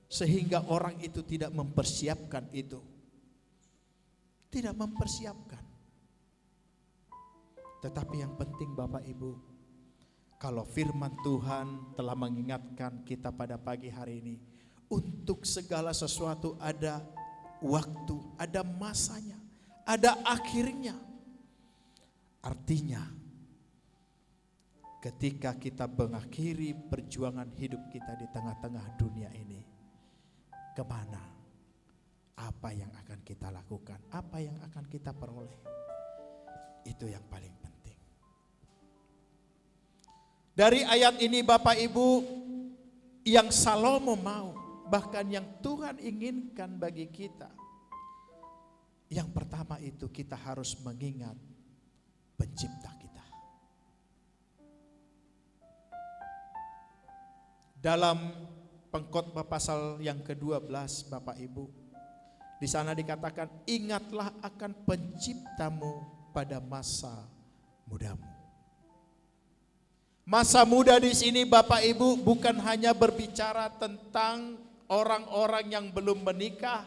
Sehingga orang itu tidak mempersiapkan itu. Tidak mempersiapkan. Tetapi yang penting Bapak Ibu, kalau firman Tuhan telah mengingatkan kita pada pagi hari ini, untuk segala sesuatu ada waktu, ada masanya, ada akhirnya. Artinya, ketika kita mengakhiri perjuangan hidup kita di tengah-tengah dunia ini, kemana? Apa yang akan kita lakukan? Apa yang akan kita peroleh? Itu yang paling penting. Dari ayat ini Bapak Ibu, yang Salomo mau, bahkan yang Tuhan inginkan bagi kita, yang pertama itu kita harus mengingat pencipta kita. Dalam pengkhotbah pasal yang ke-12 Bapak Ibu, di sana dikatakan, ingatlah akan penciptamu pada masa mudamu. Masa muda di sini Bapak Ibu bukan hanya berbicara tentang orang-orang yang belum menikah,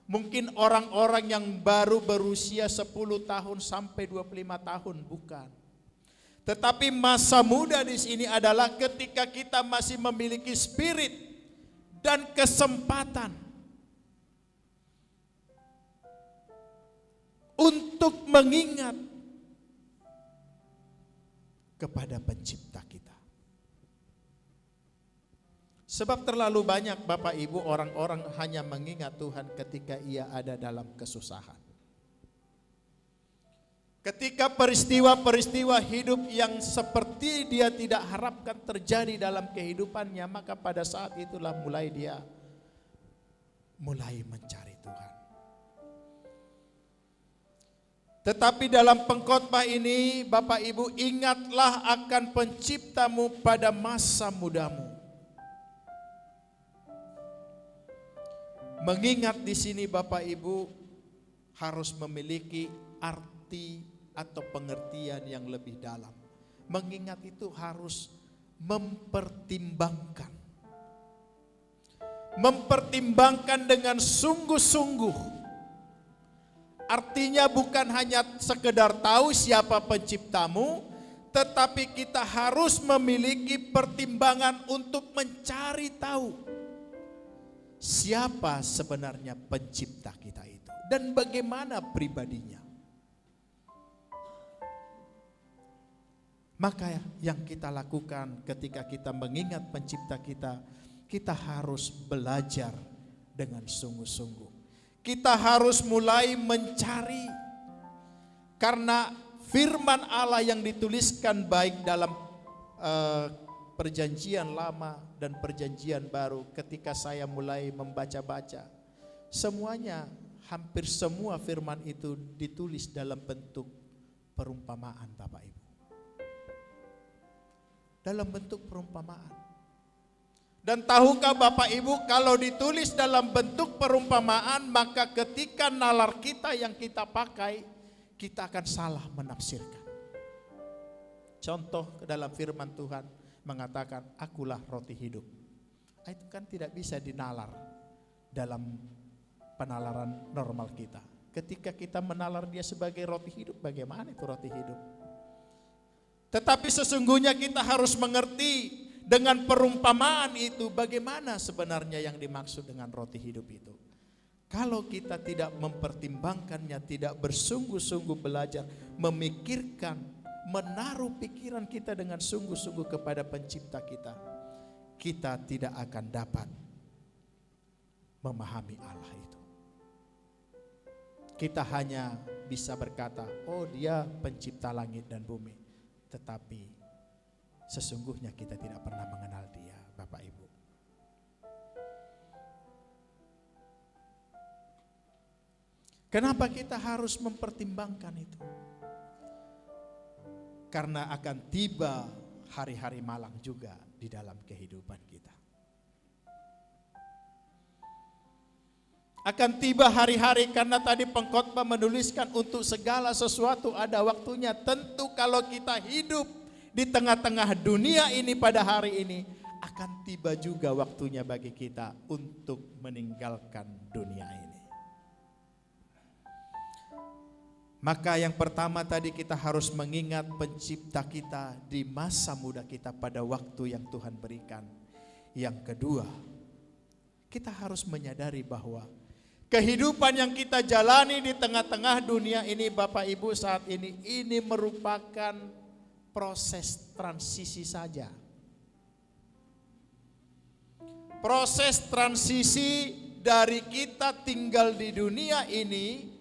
mungkin orang-orang yang baru berusia 10 tahun sampai 25 tahun, bukan. Tetapi masa muda di sini adalah ketika kita masih memiliki spirit dan kesempatan untuk mengingat kepada pencipta kita. Sebab terlalu banyak Bapak Ibu orang-orang hanya mengingat Tuhan ketika ia ada dalam kesusahan. Ketika peristiwa-peristiwa hidup yang seperti dia tidak harapkan terjadi dalam kehidupannya, maka pada saat itulah dia mulai mencari Tuhan. Tetapi dalam pengkhotbah ini Bapak Ibu, ingatlah akan penciptamu pada masa mudamu. Mengingat di sini Bapak Ibu harus memiliki arti atau pengertian yang lebih dalam. Mengingat itu harus mempertimbangkan. mempertimbangkan dengan sungguh-sungguh. Artinya bukan hanya sekedar tahu siapa penciptamu, tetapi kita harus memiliki pertimbangan untuk mencari tahu siapa sebenarnya pencipta kita itu dan bagaimana pribadinya. Maka yang kita lakukan ketika kita mengingat pencipta kita, kita harus belajar dengan sungguh-sungguh. Kita harus mulai mencari, karena firman Allah yang dituliskan baik dalam perjanjian lama dan perjanjian baru, ketika saya mulai membaca-baca, semuanya, hampir semua firman itu ditulis dalam bentuk perumpamaan, Bapak Ibu. Dalam bentuk perumpamaan. Dan tahukah Bapak Ibu, kalau ditulis dalam bentuk perumpamaan, maka ketika nalar kita yang kita pakai, kita akan salah menafsirkan. Contoh dalam firman Tuhan mengatakan, akulah roti hidup. Itu kan tidak bisa dinalar dalam penalaran normal kita. Ketika kita menalar dia sebagai roti hidup, bagaimana itu roti hidup? Tetapi sesungguhnya kita harus mengerti dengan perumpamaan itu bagaimana sebenarnya yang dimaksud dengan roti hidup itu. Kalau kita tidak mempertimbangkannya, tidak bersungguh-sungguh belajar, memikirkan, menaruh pikiran kita dengan sungguh-sungguh kepada pencipta kita, kita tidak akan dapat memahami Allah itu. Kita hanya bisa berkata, oh dia pencipta langit dan bumi. Tetapi sesungguhnya kita tidak pernah mengenal dia, Bapak Ibu. Kenapa kita harus mempertimbangkan itu? Karena akan tiba hari-hari malang juga di dalam kehidupan kita. Akan tiba hari-hari, karena tadi pengkhotbah menuliskan untuk segala sesuatu ada waktunya. Tentu kalau kita hidup di tengah-tengah dunia ini pada hari ini, akan tiba juga waktunya bagi kita untuk meninggalkan dunia ini. Maka yang pertama tadi kita harus mengingat pencipta kita di masa muda kita pada waktu yang Tuhan berikan. Yang kedua, kita harus menyadari bahwa kehidupan yang kita jalani di tengah-tengah dunia ini, Bapak Ibu, saat ini merupakan proses transisi saja. Proses transisi dari kita tinggal di dunia ini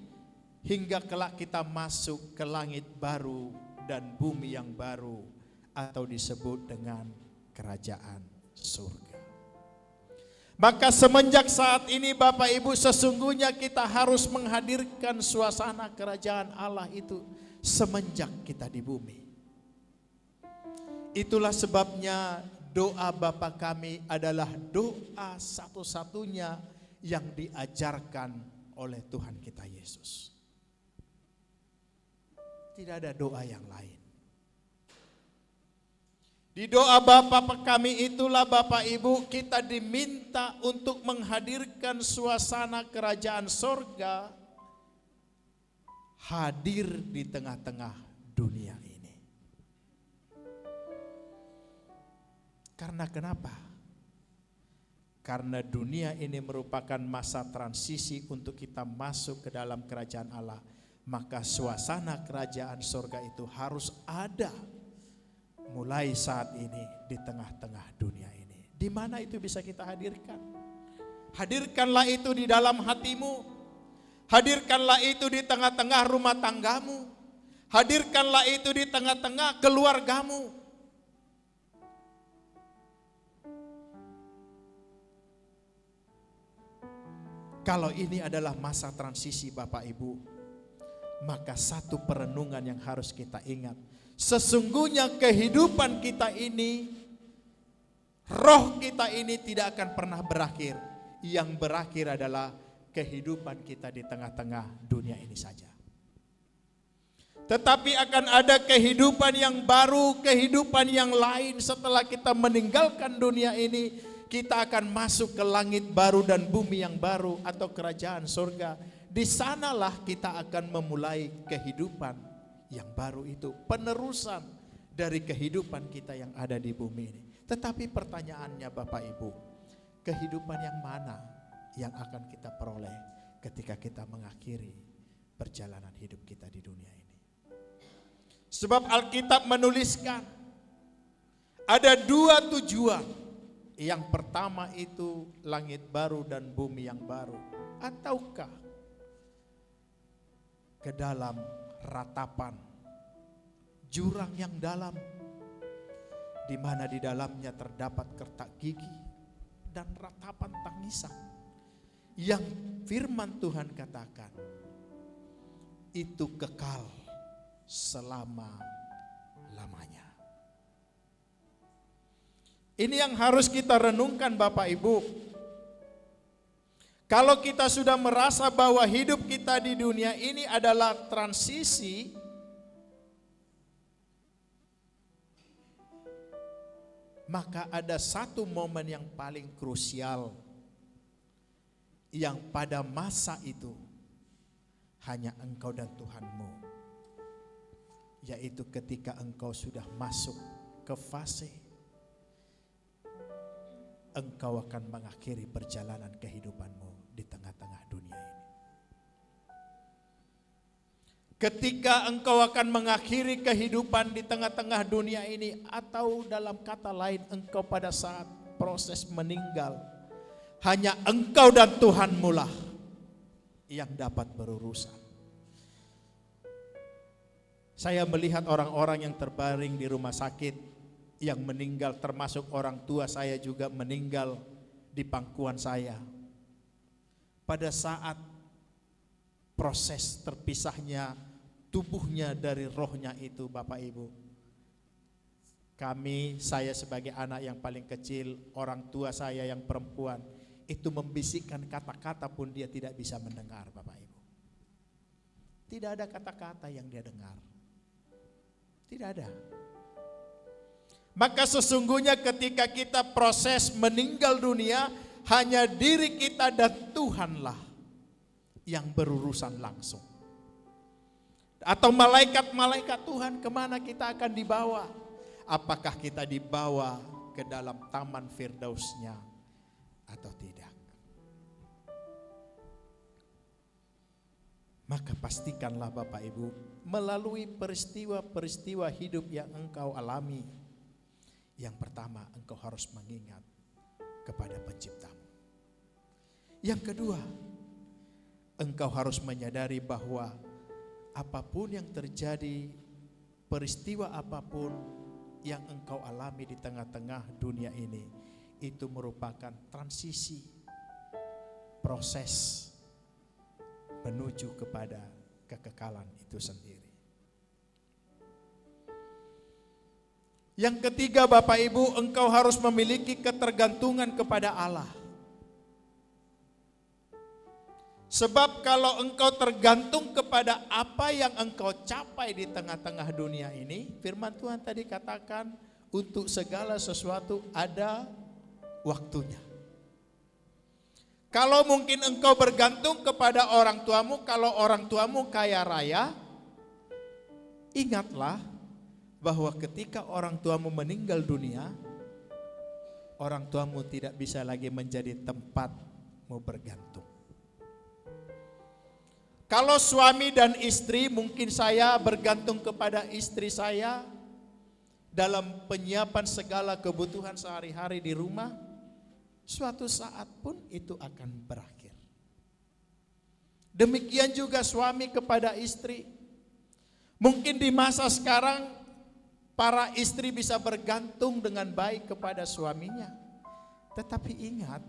hingga kelak kita masuk ke langit baru dan bumi yang baru, atau disebut dengan kerajaan surga. Maka semenjak saat ini Bapak Ibu, sesungguhnya kita harus menghadirkan suasana kerajaan Allah itu semenjak kita di bumi. Itulah sebabnya doa Bapa kami adalah doa satu-satunya yang diajarkan oleh Tuhan kita Yesus. Tidak ada doa yang lain. Di doa Bapa kami itulah Bapak Ibu, kita diminta untuk menghadirkan suasana kerajaan sorga hadir di tengah-tengah dunia ini. Karena kenapa? Karena dunia ini merupakan masa transisi untuk kita masuk ke dalam kerajaan Allah. Maka suasana kerajaan sorga itu harus ada mulai saat ini di tengah-tengah dunia ini. Di mana itu bisa kita hadirkan? Hadirkanlah itu di dalam hatimu. Hadirkanlah itu di tengah-tengah rumah tanggamu. Hadirkanlah itu di tengah-tengah keluargamu. Kalau ini adalah masa transisi Bapak Ibu, maka satu perenungan yang harus kita ingat, sesungguhnya kehidupan kita ini, roh kita ini tidak akan pernah berakhir. Yang berakhir adalah kehidupan kita di tengah-tengah dunia ini saja. Tetapi akan ada kehidupan yang baru, kehidupan yang lain setelah kita meninggalkan dunia ini. kita akan masuk ke langit baru dan bumi yang baru atau kerajaan surga. Di sanalah kita akan memulai kehidupan yang baru itu, penerusan dari kehidupan kita yang ada di bumi ini. Tetapi pertanyaannya Bapak Ibu, kehidupan yang mana yang akan kita peroleh ketika kita mengakhiri perjalanan hidup kita di dunia ini? Sebab Alkitab menuliskan ada 2 tujuan. Yang pertama itu langit baru dan bumi yang baru. Ataukah ke dalam ratapan jurang yang dalam, di mana di dalamnya terdapat kertak gigi dan ratapan tangisan, yang firman Tuhan katakan itu kekal selama-lamanya. Ini yang harus kita renungkan Bapak Ibu. Kalau kita sudah merasa bahwa hidup kita di dunia ini adalah transisi, maka ada satu momen yang paling krusial, yang pada masa itu hanya engkau dan Tuhanmu, yaitu ketika engkau sudah masuk ke fase engkau akan mengakhiri perjalanan kehidupanmu di tengah-tengah dunia ini. Ketika engkau akan mengakhiri kehidupan di tengah-tengah dunia ini, atau dalam kata lain engkau pada saat proses meninggal, hanya engkau dan Tuhanmu lah yang dapat berurusan. Saya melihat orang-orang yang terbaring di rumah sakit, yang meninggal, termasuk orang tua saya juga meninggal di pangkuan saya. Pada saat proses terpisahnya tubuhnya dari rohnya itu Bapak Ibu, saya sebagai anak yang paling kecil, orang tua saya yang perempuan, itu membisikkan kata-kata pun dia tidak bisa mendengar Bapak Ibu. Tidak ada kata-kata yang dia dengar. Tidak ada. Maka sesungguhnya ketika kita proses meninggal dunia, hanya diri kita dan Tuhanlah yang berurusan langsung. Atau malaikat-malaikat Tuhan, kemana kita akan dibawa? Apakah kita dibawa ke dalam taman Firdausnya atau tidak? Maka pastikanlah Bapak Ibu, melalui peristiwa-peristiwa hidup yang engkau alami, yang pertama, engkau harus mengingat kepada Penciptamu. Yang kedua, engkau harus menyadari bahwa apapun yang terjadi, peristiwa apapun yang engkau alami di tengah-tengah dunia ini, itu merupakan transisi, proses menuju kepada kekekalan itu sendiri. Yang ketiga Bapak Ibu, engkau harus memiliki ketergantungan kepada Allah. Sebab kalau engkau tergantung kepada apa yang engkau capai di tengah-tengah dunia ini, firman Tuhan tadi katakan, untuk segala sesuatu ada waktunya. Kalau mungkin engkau bergantung kepada orang tuamu, kalau orang tuamu kaya raya, ingatlah bahwa ketika orang tuamu meninggal dunia, orang tuamu tidak bisa lagi menjadi tempatmu bergantung. Kalau suami dan istri, mungkin saya bergantung kepada istri saya dalam penyiapan segala kebutuhan sehari-hari di rumah, suatu saat pun itu akan berakhir. Demikian juga suami kepada istri. Mungkin di masa sekarang para istri bisa bergantung dengan baik kepada suaminya. Tetapi ingat,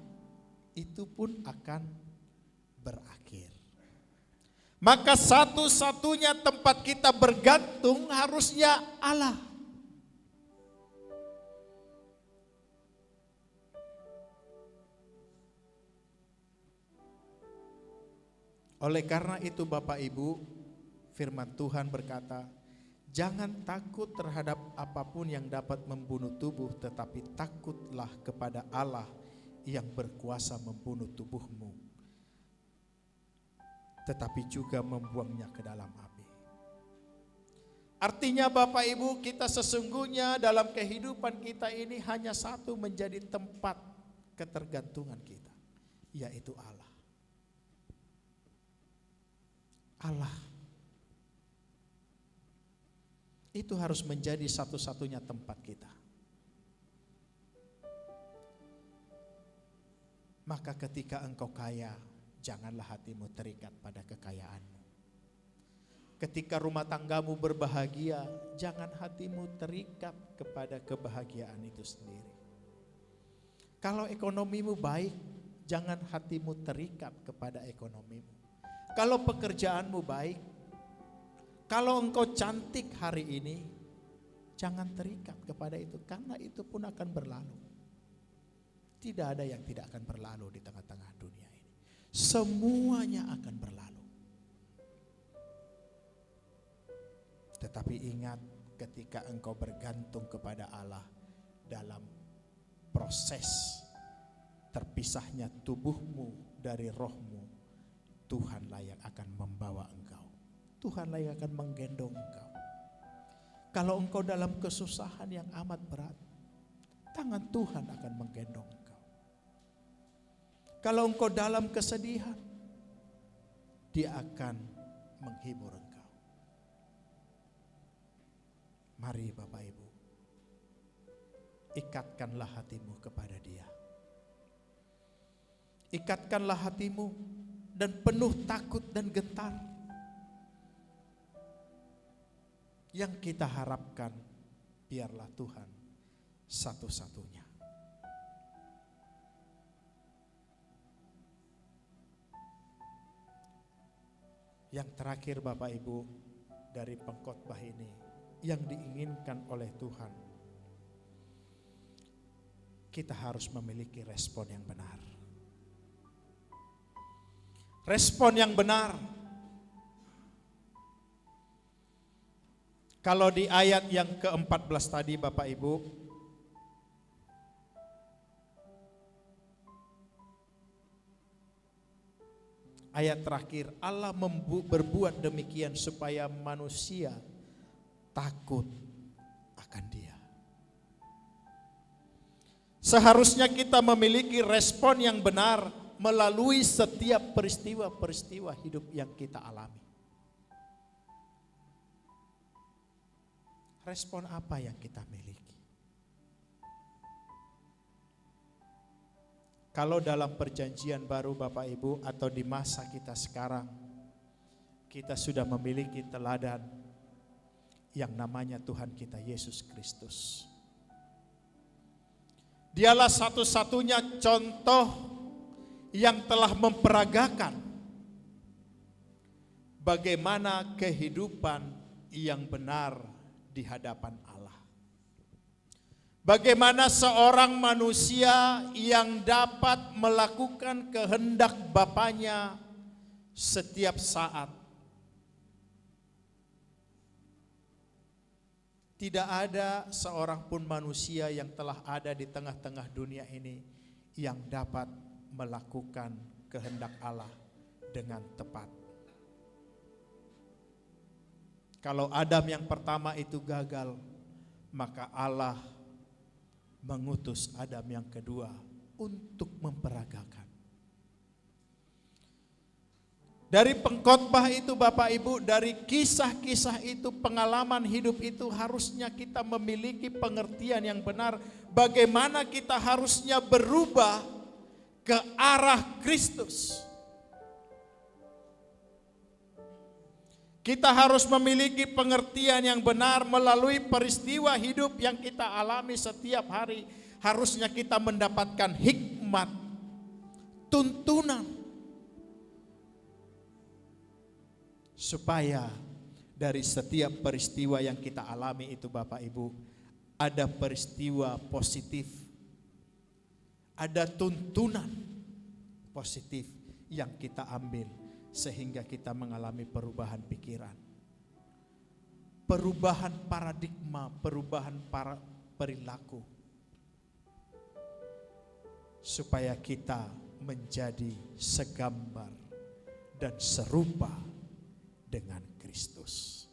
itu pun akan berakhir. Maka satu-satunya tempat kita bergantung harusnya Allah. Oleh karena itu Bapak Ibu, firman Tuhan berkata, jangan takut terhadap apapun yang dapat membunuh tubuh, tetapi takutlah kepada Allah yang berkuasa membunuh tubuhmu, tetapi juga membuangnya ke dalam api. Artinya Bapak Ibu, kita sesungguhnya dalam kehidupan kita ini hanya satu menjadi tempat ketergantungan kita, yaitu Allah. Allah. Itu harus menjadi satu-satunya tempat kita. Maka ketika engkau kaya, janganlah hatimu terikat pada kekayaanmu. Ketika rumah tanggamu berbahagia, jangan hatimu terikat kepada kebahagiaan itu sendiri. Kalau ekonomimu baik, jangan hatimu terikat kepada ekonomimu. Kalau pekerjaanmu baik, kalau engkau cantik hari ini, jangan terikat kepada itu, karena itu pun akan berlalu. Tidak ada yang tidak akan berlalu di tengah-tengah dunia ini. Semuanya akan berlalu. Tetapi ingat, ketika engkau bergantung kepada Allah dalam proses terpisahnya tubuhmu dari rohmu, Tuhanlah yang akan membawa engkau. Tuhanlah yang akan menggendong engkau. Kalau engkau dalam kesusahan yang amat berat, tangan Tuhan akan menggendong engkau. Kalau engkau dalam kesedihan, Dia akan menghibur engkau. Mari Bapak Ibu, ikatkanlah hatimu kepada Dia. Ikatkanlah hatimu dan penuh takut dan gentar. Yang kita harapkan, biarlah Tuhan satu-satunya. Yang terakhir Bapak Ibu, dari pengkhotbah ini, yang diinginkan oleh Tuhan, kita harus memiliki respon yang benar. Respon yang benar. Kalau di ayat yang ke-14 tadi Bapak Ibu, ayat terakhir, Allah berbuat demikian supaya manusia takut akan Dia. Seharusnya kita memiliki respon yang benar melalui setiap peristiwa-peristiwa hidup yang kita alami. Respon apa yang kita miliki? Kalau dalam perjanjian baru Bapak Ibu, atau di masa kita sekarang, kita sudah memiliki teladan yang namanya Tuhan kita Yesus Kristus. Dialah satu-satunya contoh yang telah memperagakan bagaimana kehidupan yang benar di hadapan Allah. Bagaimana seorang manusia yang dapat melakukan kehendak Bapanya setiap saat. Tidak ada seorang pun manusia yang telah ada di tengah-tengah dunia ini yang dapat melakukan kehendak Allah dengan tepat. Kalau Adam yang pertama itu gagal, maka Allah mengutus Adam yang kedua untuk memperagakan. Dari pengkhotbah itu Bapak Ibu, dari kisah-kisah itu, pengalaman hidup itu, harusnya kita memiliki pengertian yang benar bagaimana kita harusnya berubah ke arah Kristus. Kita harus memiliki pengertian yang benar melalui peristiwa hidup yang kita alami setiap hari. Harusnya kita mendapatkan hikmat, tuntunan, supaya dari setiap peristiwa yang kita alami itu Bapak Ibu, ada peristiwa positif, ada tuntunan positif yang kita ambil, sehingga kita mengalami perubahan pikiran, perubahan paradigma, perubahan perilaku. supaya kita menjadi segambar dan serupa dengan Kristus.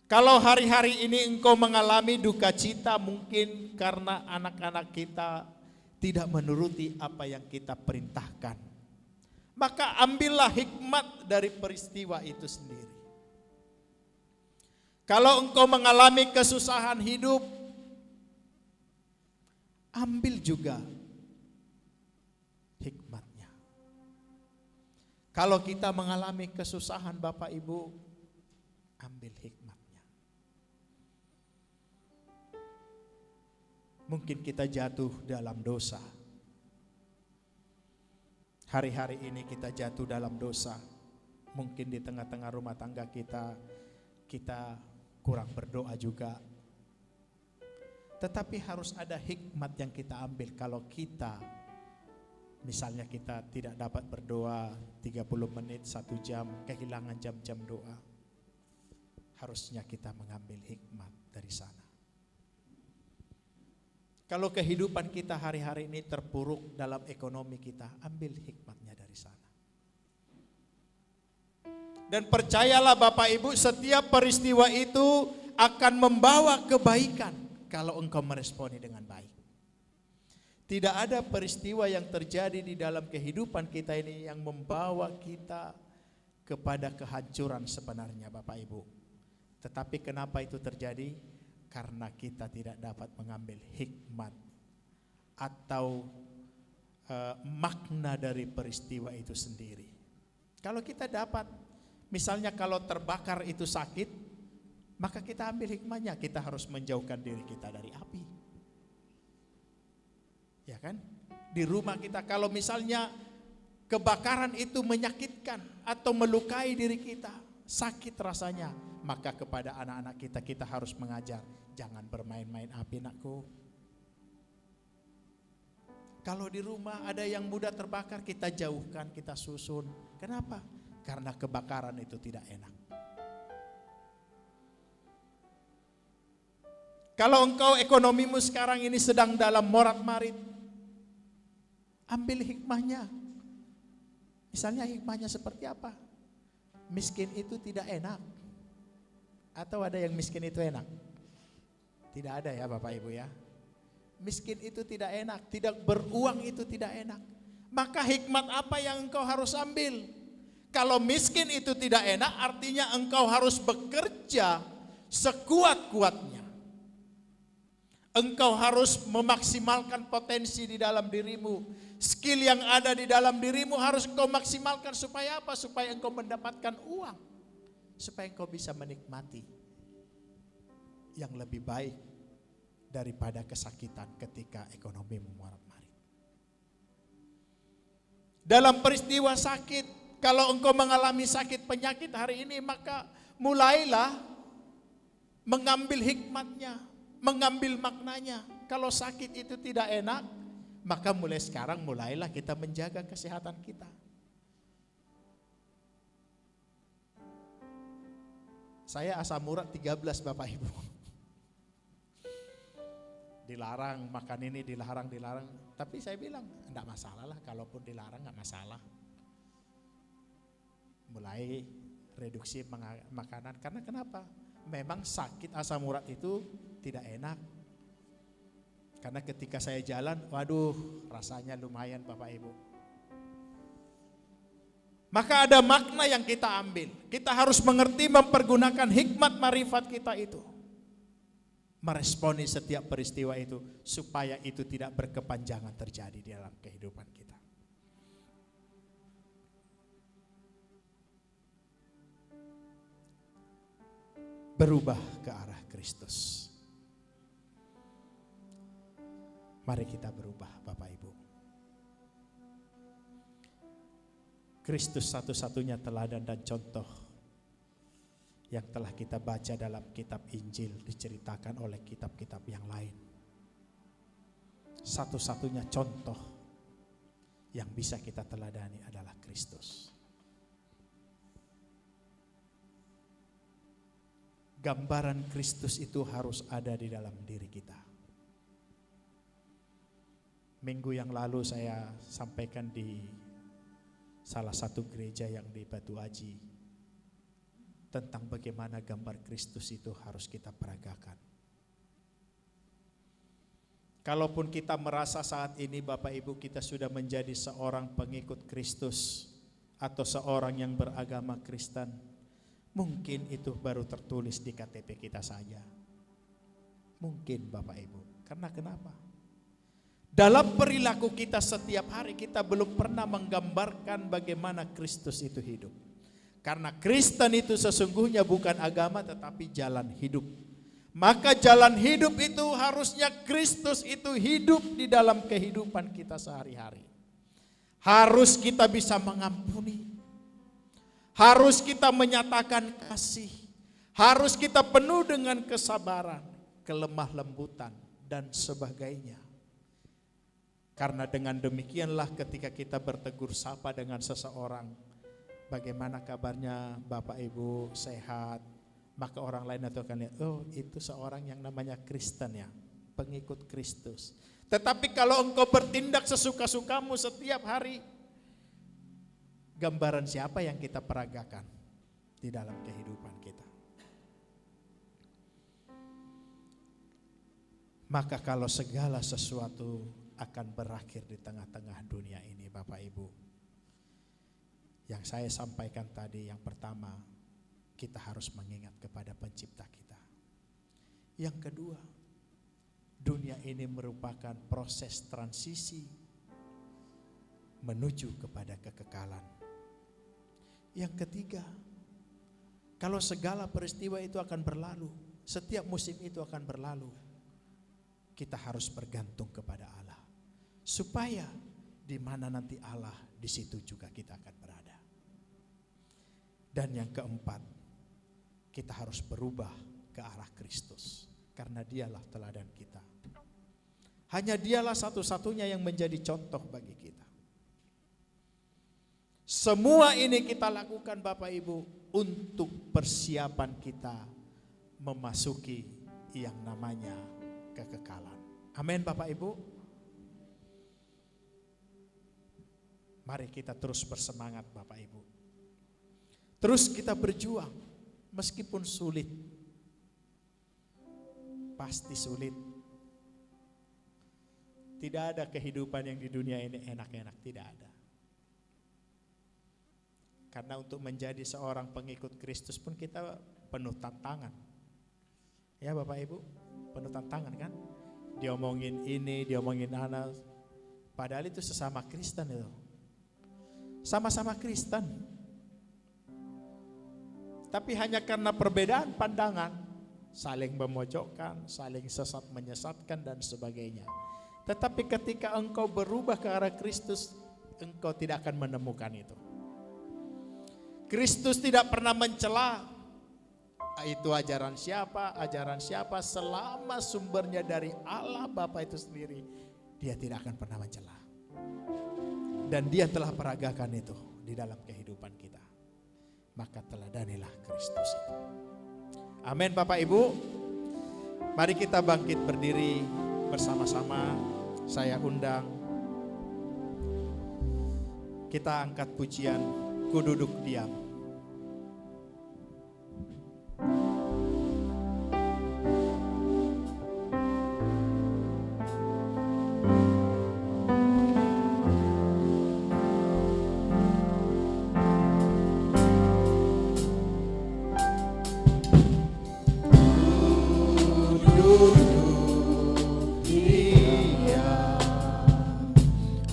Kalau hari-hari ini engkau mengalami duka cita mungkin karena anak-anak kita tidak menuruti apa yang kita perintahkan, maka ambillah hikmat dari peristiwa itu sendiri. Kalau engkau mengalami kesusahan hidup, ambil juga hikmatnya. Kalau kita mengalami kesusahan Bapak Ibu, ambil hikmatnya. Mungkin kita jatuh dalam dosa. Hari-hari ini kita jatuh dalam dosa. Mungkin di tengah-tengah rumah tangga kita kurang berdoa juga. Tetapi harus ada hikmat yang kita ambil kalau kita, misalnya kita tidak dapat berdoa 30 menit, 1 jam, kehilangan jam-jam doa. Harusnya kita mengambil hikmat dari sana. Kalau kehidupan kita hari-hari ini terpuruk dalam ekonomi kita, ambil hikmatnya dari sana. Dan percayalah Bapak Ibu, setiap peristiwa itu akan membawa kebaikan kalau engkau meresponi dengan baik. Tidak ada peristiwa yang terjadi di dalam kehidupan kita ini yang membawa kita kepada kehancuran sebenarnya Bapak Ibu. Tetapi kenapa itu terjadi? Karena kita tidak dapat mengambil hikmat atau makna dari peristiwa itu sendiri. Kalau kita dapat, misalnya kalau terbakar itu sakit, maka kita ambil hikmahnya, kita harus menjauhkan diri kita dari api. Ya kan? Di rumah kita kalau misalnya kebakaran itu menyakitkan atau melukai diri kita, sakit rasanya, maka kepada anak-anak kita harus mengajar, jangan bermain-main api nakku. Kalau di rumah ada yang mudah terbakar, kita jauhkan, kita susun. Kenapa? Karena kebakaran itu tidak enak. Kalau engkau ekonomimu sekarang ini sedang dalam morat-marit, ambil hikmahnya. Misalnya hikmahnya seperti apa? Miskin itu tidak enak. Atau ada yang miskin itu enak? Tidak ada ya Bapak Ibu ya. Miskin itu tidak enak, tidak beruang itu tidak enak. Maka hikmat apa yang engkau harus ambil? Kalau miskin itu tidak enak, artinya engkau harus bekerja sekuat-kuatnya. Engkau harus memaksimalkan potensi di dalam dirimu. Skill yang ada di dalam dirimu harus engkau maksimalkan supaya apa? Supaya engkau mendapatkan uang. Supaya engkau bisa menikmati yang lebih baik daripada kesakitan ketika ekonomi memorat-marit. Dalam peristiwa sakit, kalau engkau mengalami sakit penyakit hari ini, maka mulailah mengambil hikmatnya, mengambil maknanya. Kalau sakit itu tidak enak, maka mulai sekarang mulailah kita menjaga kesehatan kita. Saya asam urat 13 Bapak Ibu. Dilarang makan ini, dilarang. Tapi saya bilang, enggak masalah lah, kalaupun dilarang enggak masalah. Mulai reduksi makanan, karena kenapa? Memang sakit asam urat itu tidak enak. Karena ketika saya jalan, waduh rasanya lumayan Bapak Ibu. Maka ada makna yang kita ambil. Kita harus mengerti mempergunakan hikmat marifat kita itu. Meresponi setiap peristiwa itu supaya itu tidak berkepanjangan terjadi di dalam kehidupan kita. Berubah ke arah Kristus. Mari kita berubah Bapak Ibu. Kristus satu-satunya teladan dan contoh yang telah kita baca dalam kitab Injil diceritakan oleh kitab-kitab yang lain. Satu-satunya contoh yang bisa kita teladani adalah Kristus. Gambaran Kristus itu harus ada di dalam diri kita. Minggu yang lalu saya sampaikan di salah satu gereja yang di Batu Aji tentang bagaimana gambar Kristus itu harus kita peragakan. Kalaupun kita merasa saat ini Bapak Ibu kita sudah menjadi seorang pengikut Kristus atau seorang yang beragama Kristen, mungkin itu baru tertulis di KTP kita saja. Mungkin Bapak Ibu. Karena kenapa? Dalam perilaku kita setiap hari kita belum pernah menggambarkan bagaimana Kristus itu hidup. Karena Kristen itu sesungguhnya bukan agama tetapi jalan hidup. Maka jalan hidup itu harusnya Kristus itu hidup di dalam kehidupan kita sehari-hari. Harus kita bisa mengampuni. Harus kita menyatakan kasih. Harus kita penuh dengan kesabaran, kelemah lembutan dan sebagainya. Karena dengan demikianlah ketika kita bertegur sapa dengan seseorang, bagaimana kabarnya Bapak Ibu, sehat, maka orang lain itu akan lihat, oh itu seorang yang namanya Kristen ya, pengikut Kristus. Tetapi kalau engkau bertindak sesuka-sukamu setiap hari, gambaran siapa yang kita peragakan di dalam kehidupan kita? Maka kalau segala sesuatu akan berakhir di tengah-tengah dunia ini Bapak Ibu, yang saya sampaikan tadi yang pertama, kita harus mengingat kepada pencipta kita. Yang kedua, dunia ini merupakan proses transisi menuju kepada kekekalan. Yang ketiga, kalau segala peristiwa itu akan berlalu, setiap musim itu akan berlalu, kita harus bergantung kepada Allah. Supaya di mana nanti Allah, di situ juga kita akan berada. Dan yang keempat, kita harus berubah ke arah Kristus. Karena dialah teladan kita. Hanya dialah satu-satunya yang menjadi contoh bagi kita. Semua ini kita lakukan Bapak Ibu untuk persiapan kita memasuki yang namanya kekekalan. Amin Bapak Ibu. Mari kita terus bersemangat Bapak Ibu. Terus kita berjuang meskipun sulit. Pasti sulit. Tidak ada kehidupan yang di dunia ini enak-enak, tidak ada. Karena untuk menjadi seorang pengikut Kristus pun kita penuh tantangan. Ya Bapak Ibu, penuh tantangan kan? Diomongin ini, diomongin anak. Padahal itu sesama Kristen itu. Sama-sama Kristen. Tapi hanya karena perbedaan pandangan, saling memojokkan, saling sesat menyesatkan dan sebagainya. Tetapi ketika engkau berubah ke arah Kristus, engkau tidak akan menemukan itu. Kristus tidak pernah mencela itu ajaran siapa, selama sumbernya dari Allah Bapa itu sendiri, dia tidak akan pernah mencela. Dan dia telah peragakan itu di dalam kehidupan kita. Maka teladanilah Kristus itu. Amin Bapak Ibu. Mari kita bangkit berdiri bersama-sama. Saya undang. Kita angkat pujian Ku Duduk Diam.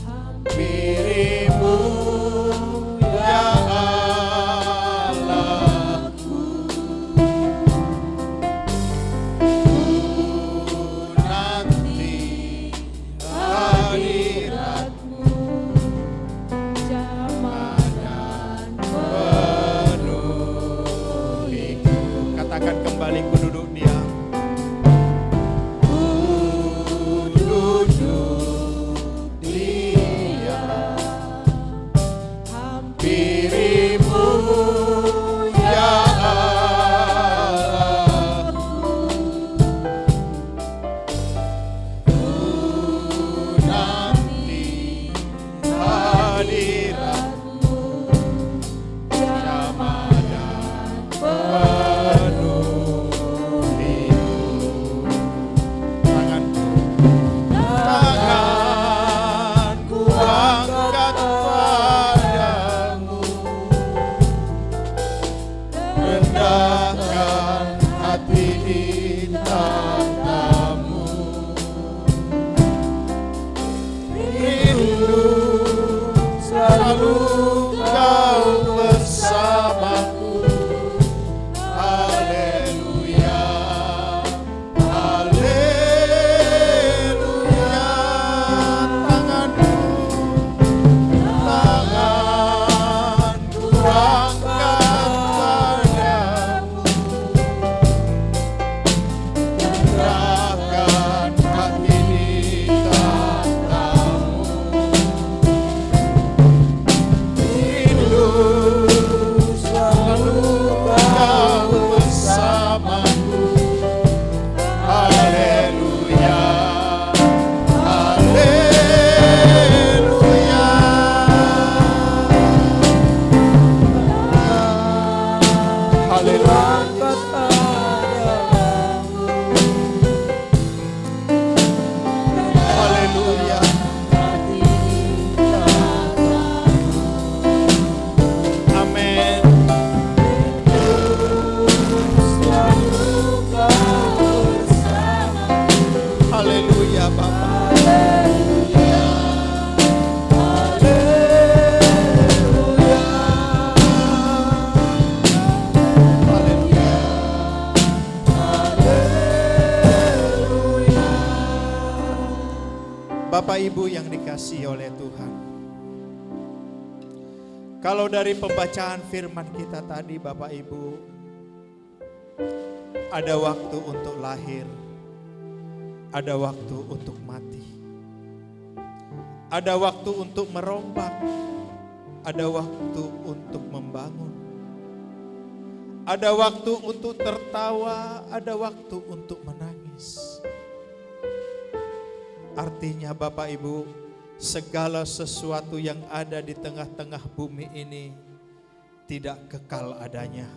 Hampirimu ya Allah. Haleluya Bapa. Bapak Ibu yang dikasihi oleh Tuhan, kalau dari pembacaan firman kita tadi Bapak Ibu, ada waktu untuk lahir, ada waktu untuk mati, ada waktu untuk merombak, ada waktu untuk membangun, ada waktu untuk tertawa, ada waktu untuk menangis. Artinya Bapak Ibu, segala sesuatu yang ada di tengah-tengah bumi ini tidak kekal adanya.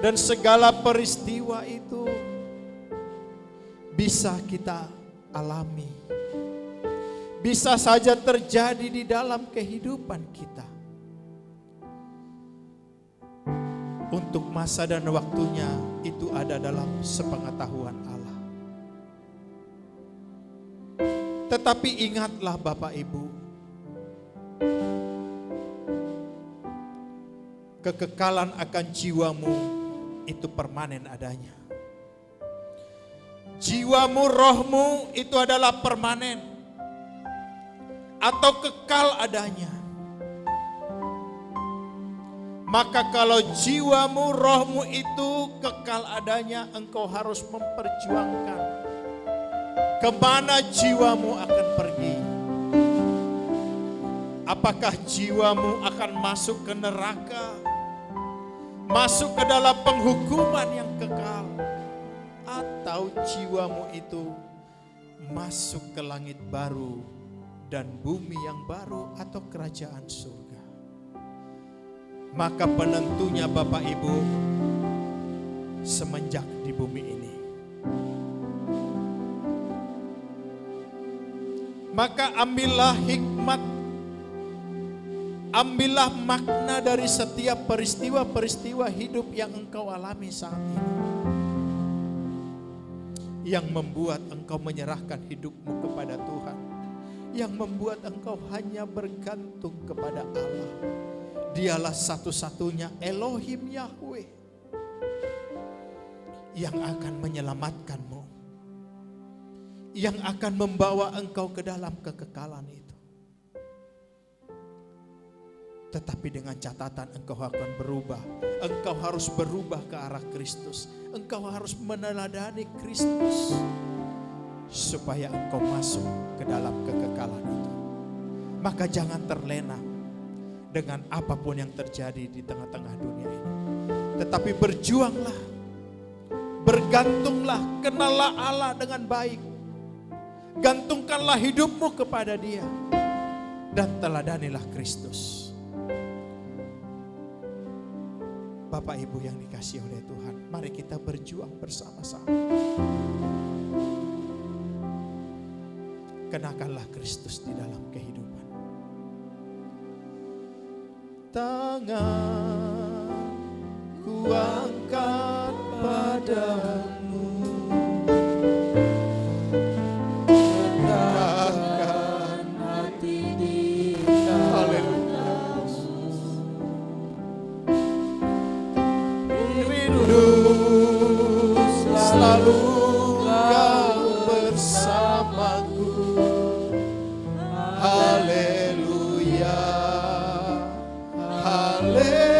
Dan segala peristiwa itu bisa kita alami, bisa saja terjadi di dalam kehidupan kita. Untuk masa dan waktunya itu ada dalam sepengetahuan Allah. Tetapi ingatlah Bapak Ibu, kekekalan akan jiwamu itu permanen adanya. Jiwamu, rohmu itu adalah permanen atau kekal adanya. Maka kalau jiwamu, rohmu itu kekal adanya, engkau harus memperjuangkan kemana jiwamu akan pergi. Apakah jiwamu akan masuk ke neraka, masuk ke dalam penghukuman yang kekal, atau jiwamu itu masuk ke langit baru dan bumi yang baru atau kerajaan surga. Maka penentunya Bapak Ibu semenjak di bumi ini. Maka ambillah hikmat, ambillah makna dari setiap peristiwa-peristiwa hidup yang engkau alami saat ini, yang membuat engkau menyerahkan hidupmu kepada Tuhan, yang membuat engkau hanya bergantung kepada Allah. Dialah satu-satunya Elohim Yahweh yang akan menyelamatkanmu, yang akan membawa engkau ke dalam kekekalan itu. Tetapi dengan catatan engkau akan berubah. Engkau harus berubah ke arah Kristus. Engkau harus meneladani Kristus supaya engkau masuk ke dalam kekekalan itu. Maka jangan terlena dengan apapun yang terjadi di tengah-tengah dunia ini. Tetapi berjuanglah, bergantunglah, kenallah Allah dengan baik. Gantungkanlah hidupmu kepada Dia dan teladanilah Kristus. Bapak Ibu yang dikasihi oleh Tuhan, mari kita berjuang bersama-sama. Kenakanlah Kristus di dalam kehidupan. Tangan ku angkat padamu, rendahkan hati di dalam rindu selalu kau bersamaku. Haleluya. Haleluya.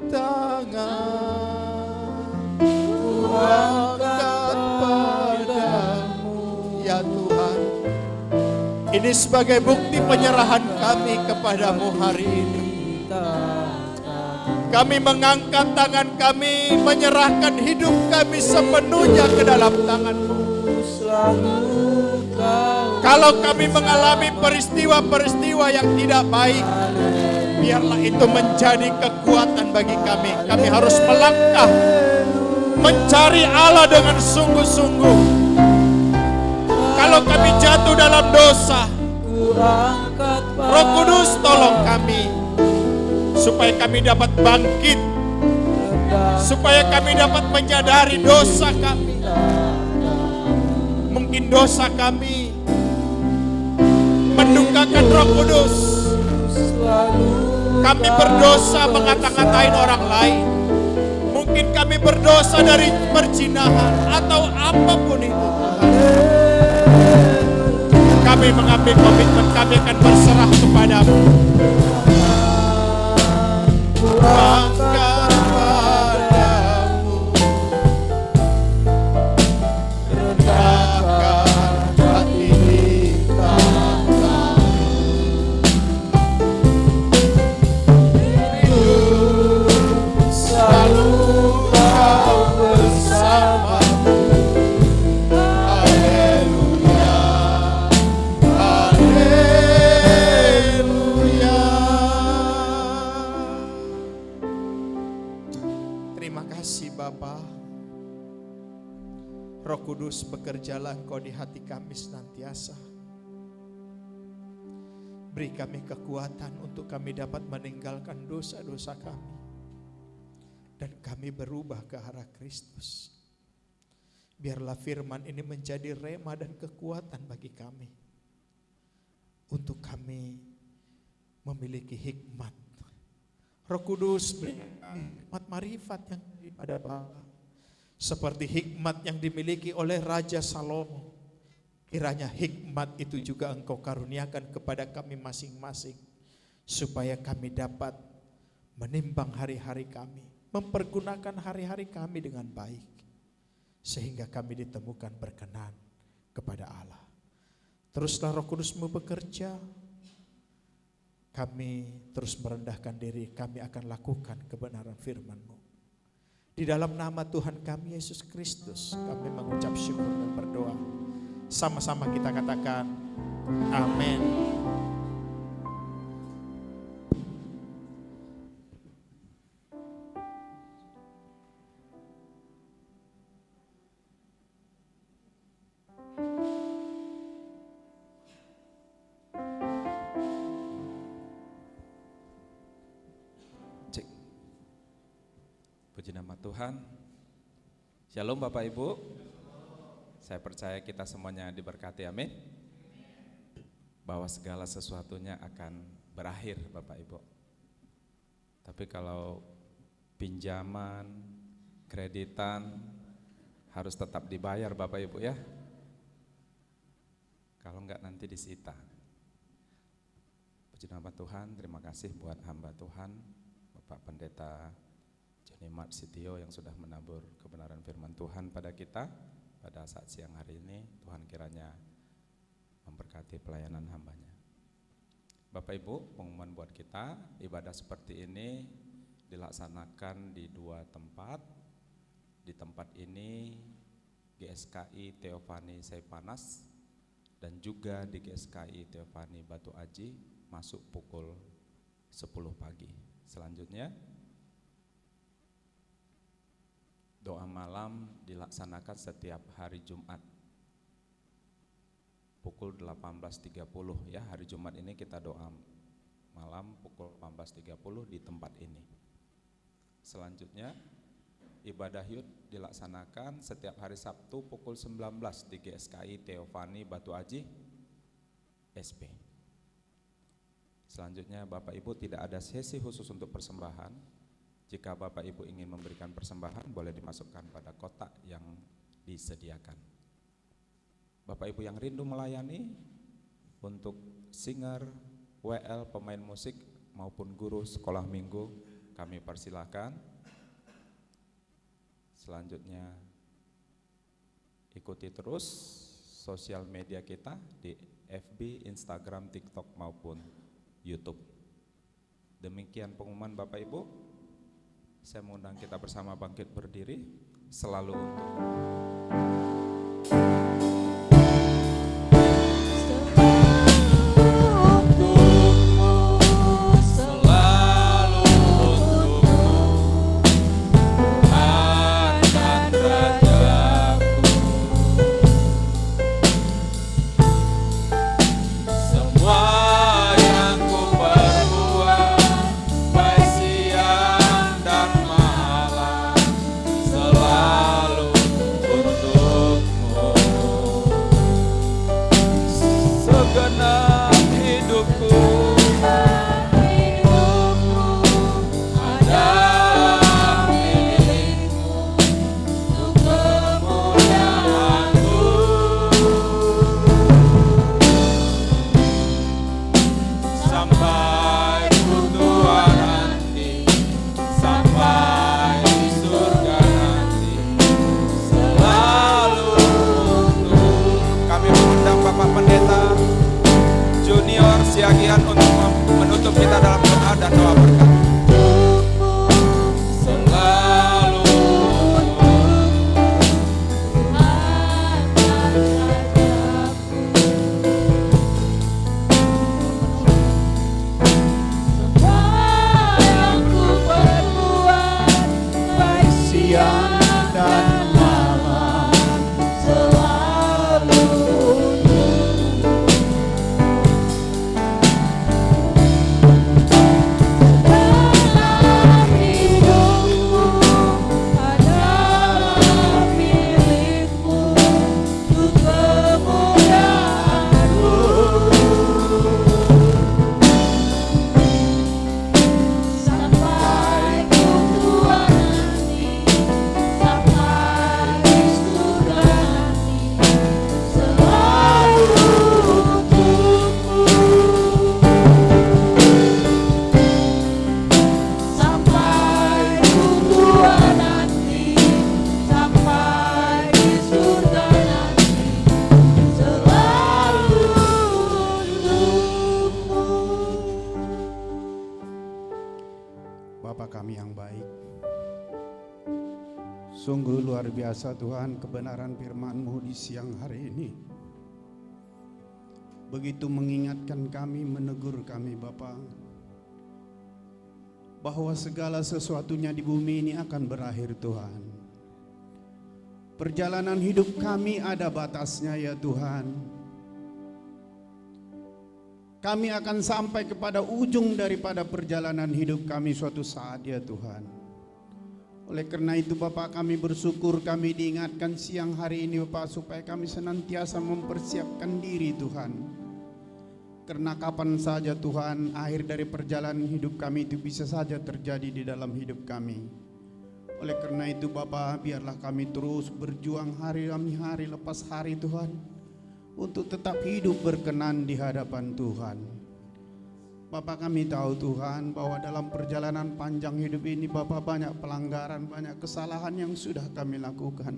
Tangan ku angkat padamu ya Tuhan. Ini sebagai bukti penyerahan kami kepadamu hari ini. Kami mengangkat tangan kami, menyerahkan hidup kami sepenuhnya ke dalam tangan-Mu. Kalau kami mengalami peristiwa-peristiwa yang tidak baik, biarlah itu menjadi kekuatan bagi kami. Kami harus melangkah, mencari Allah dengan sungguh-sungguh. Kalau kami jatuh dalam dosa, Roh Kudus tolong kami supaya kami dapat bangkit, supaya kami dapat menyadari dosa kami. Mungkin dosa kami mendukakan Roh Kudus. Kami berdosa mengata-ngatain orang lain. Mungkin kami berdosa dari perzinahan atau apapun itu. Kami mengambil komitmen, kami akan berserah kepadamu. Bahkan padamu, rendahkan hati kita. Selalu kau bersamamu. Haleluya, haleluya. Terima kasih Bapa. Roh Kudus, bekerjalah Engkau di hati kami senantiasa. Beri kami kekuatan untuk kami dapat meninggalkan dosa-dosa kami. Dan kami berubah ke arah Kristus. Biarlah firman ini menjadi rema dan kekuatan bagi kami. Untuk kami memiliki hikmat. Roh Kudus beri hikmat marifat yang daripada Bapa. Seperti hikmat yang dimiliki oleh Raja Salomo. Kiranya hikmat itu juga Engkau karuniakan kepada kami masing-masing. Supaya kami dapat menimbang hari-hari kami. Mempergunakan hari-hari kami dengan baik. Sehingga kami ditemukan berkenan kepada Allah. Teruslah Roh Kudus-Mu bekerja. Kami terus merendahkan diri. Kami akan lakukan kebenaran firman-Mu. Di dalam nama Tuhan kami Yesus Kristus, kami mengucap syukur dan berdoa. Sama-sama kita katakan, amin. Cek. Puji nama Tuhan. Shalom Bapak Ibu. Saya percaya kita semuanya diberkati, amin. Bahwa segala sesuatunya akan berakhir Bapak Ibu. Tapi kalau pinjaman, kreditan harus tetap dibayar Bapak Ibu ya. Kalau enggak nanti disita. Puji nama Tuhan, terima kasih buat hamba Tuhan Bapak Pendeta Joni Marsitio yang sudah menabur kebenaran firman Tuhan pada kita pada saat siang hari ini. Tuhan kiranya memberkati pelayanan hambanya. Bapak Ibu, pengumuman buat kita, ibadah seperti ini dilaksanakan di 2 tempat. Di tempat ini GSKI Teofani Saipanas dan juga di GSKI Teofani Batu Aji masuk pukul 10 pagi. Selanjutnya doa malam dilaksanakan setiap hari Jumat pukul 18.30 ya. Hari Jumat ini kita doa malam pukul 18.30 di tempat ini. Selanjutnya ibadah Yud dilaksanakan setiap hari Sabtu pukul 19 di GSKI Teofani Batu Aji SP. Selanjutnya Bapak Ibu tidak ada sesi khusus untuk persembahan. Jika Bapak Ibu ingin memberikan persembahan boleh dimasukkan pada kotak yang disediakan. Bapak Ibu yang rindu melayani untuk singer, WL, pemain musik maupun guru sekolah minggu kami persilahkan. Selanjutnya ikuti terus sosial media kita di FB, Instagram, TikTok maupun YouTube. Demikian pengumuman Bapak Ibu. Saya mengundang kita bersama bangkit berdiri selalu untuk Semua yang ku perbuat, baik Bapa kami yang baik, sungguh luar biasa Tuhan kebenaran firman-Mu di siang hari ini. Begitu mengingatkan kami, menegur kami Bapa, bahwa segala sesuatunya di bumi ini akan berakhir Tuhan. Perjalanan hidup kami ada batasnya ya Tuhan. Kami akan sampai kepada ujung daripada perjalanan hidup kami suatu saat ya Tuhan. Oleh karena itu Bapak, kami bersyukur kami diingatkan siang hari ini Bapak, supaya kami senantiasa mempersiapkan diri Tuhan. Karena kapan saja Tuhan akhir dari perjalanan hidup kami itu bisa saja terjadi di dalam hidup kami. Oleh karena itu Bapak, biarlah kami terus berjuang hari demi hari lepas hari Tuhan, untuk tetap hidup berkenan di hadapan Tuhan. Bapak, kami tahu Tuhan bahwa dalam perjalanan panjang hidup ini Bapak, banyak pelanggaran, banyak kesalahan yang sudah kami lakukan.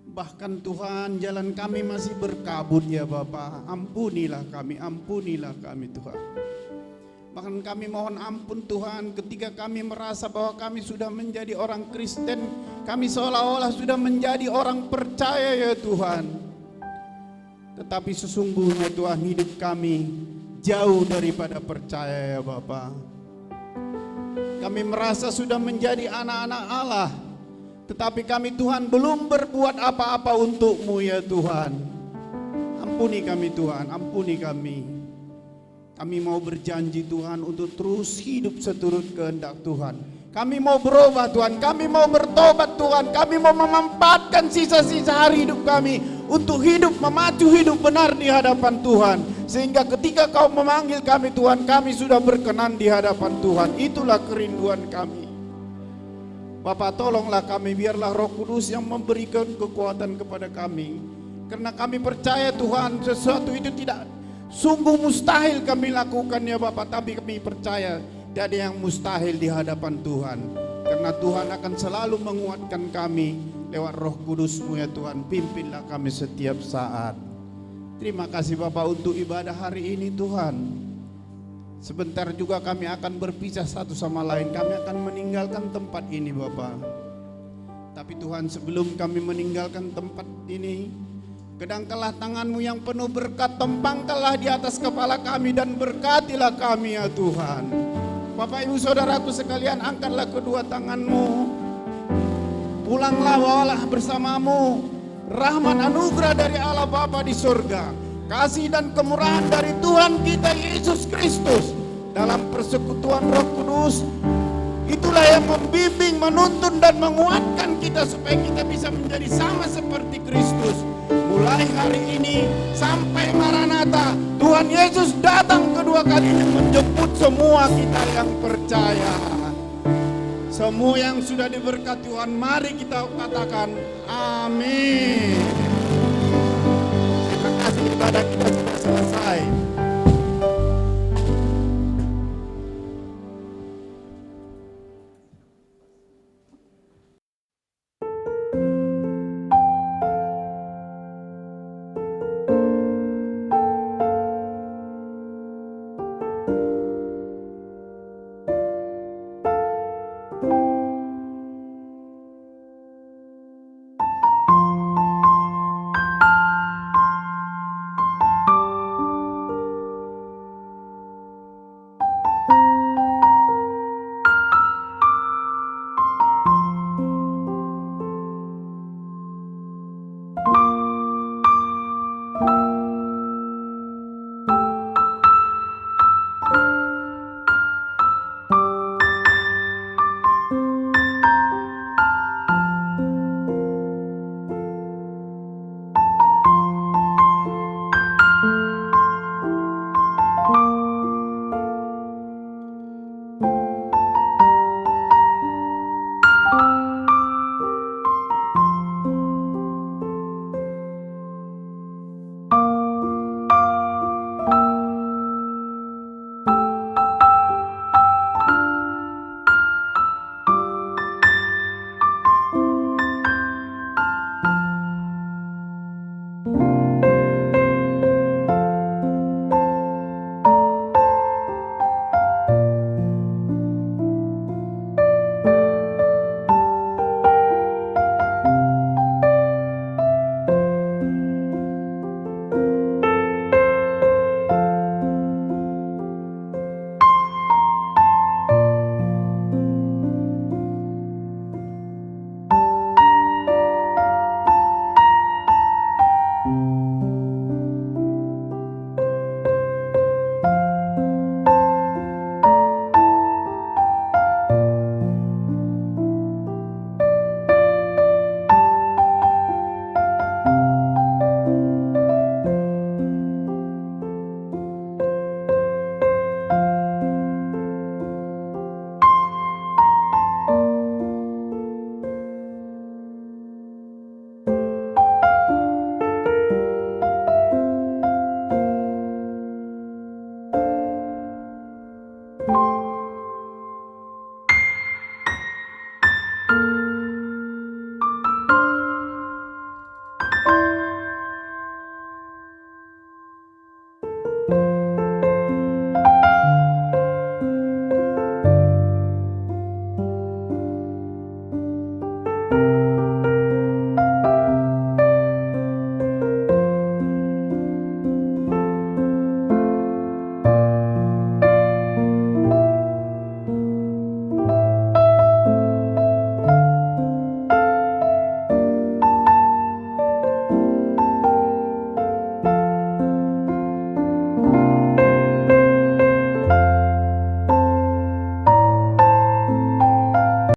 Bahkan Tuhan, jalan kami masih berkabut ya Bapak. Ampunilah kami Tuhan. Bahkan kami mohon ampun Tuhan ketika kami merasa bahwa kami sudah menjadi orang Kristen, kami seolah-olah sudah menjadi orang percaya ya Tuhan. Tetapi sesungguhnya Tuhan, hidup kami jauh daripada percaya ya Bapa. Kami merasa sudah menjadi anak-anak Allah, tetapi kami Tuhan belum berbuat apa-apa untuk-Mu ya Tuhan. Ampuni kami Tuhan, ampuni kami. Kami mau berjanji Tuhan untuk terus hidup seturut kehendak Tuhan. Kami mau berubah Tuhan, kami mau bertobat Tuhan, kami mau memanfaatkan sisa-sisa hari hidup kami untuk hidup, memacu hidup benar di hadapan Tuhan. Sehingga ketika Kau memanggil kami Tuhan, kami sudah berkenan di hadapan Tuhan. Itulah kerinduan kami. Bapak, tolonglah kami, biarlah Roh Kudus yang memberikan kekuatan kepada kami. Karena kami percaya Tuhan, sesuatu itu tidak sungguh mustahil kami lakukan ya Bapak, tapi kami percaya tidak ada yang mustahil di hadapan Tuhan. Karena Tuhan akan selalu menguatkan kami lewat Roh Kudus-Mu ya Tuhan. Pimpinlah kami setiap saat. Terima kasih Bapak untuk ibadah hari ini Tuhan. Sebentar juga kami akan berpisah satu sama lain. Kami akan meninggalkan tempat ini Bapak. Tapi Tuhan, sebelum kami meninggalkan tempat ini, kedangkanlah tangan-Mu yang penuh berkat, tempangkanlah di atas kepala kami dan berkatilah kami ya Tuhan. Bapak Ibu Saudaraku sekalian, angkatlah kedua tangan-Mu. Pulanglah, bawalah bersamamu rahmat anugerah dari Allah Bapa di surga, kasih dan kemurahan dari Tuhan kita Yesus Kristus dalam persekutuan Roh Kudus. Itulah yang membimbing, menuntun dan menguatkan kita supaya kita bisa menjadi sama seperti Kristus. Mulai hari ini sampai Maranatha, Tuhan Yesus datang kedua kalinya menjemput semua kita yang percaya. Semua yang sudah diberkati Tuhan, mari kita katakan amin. Terima kasih, ibadah kita sudah selesai.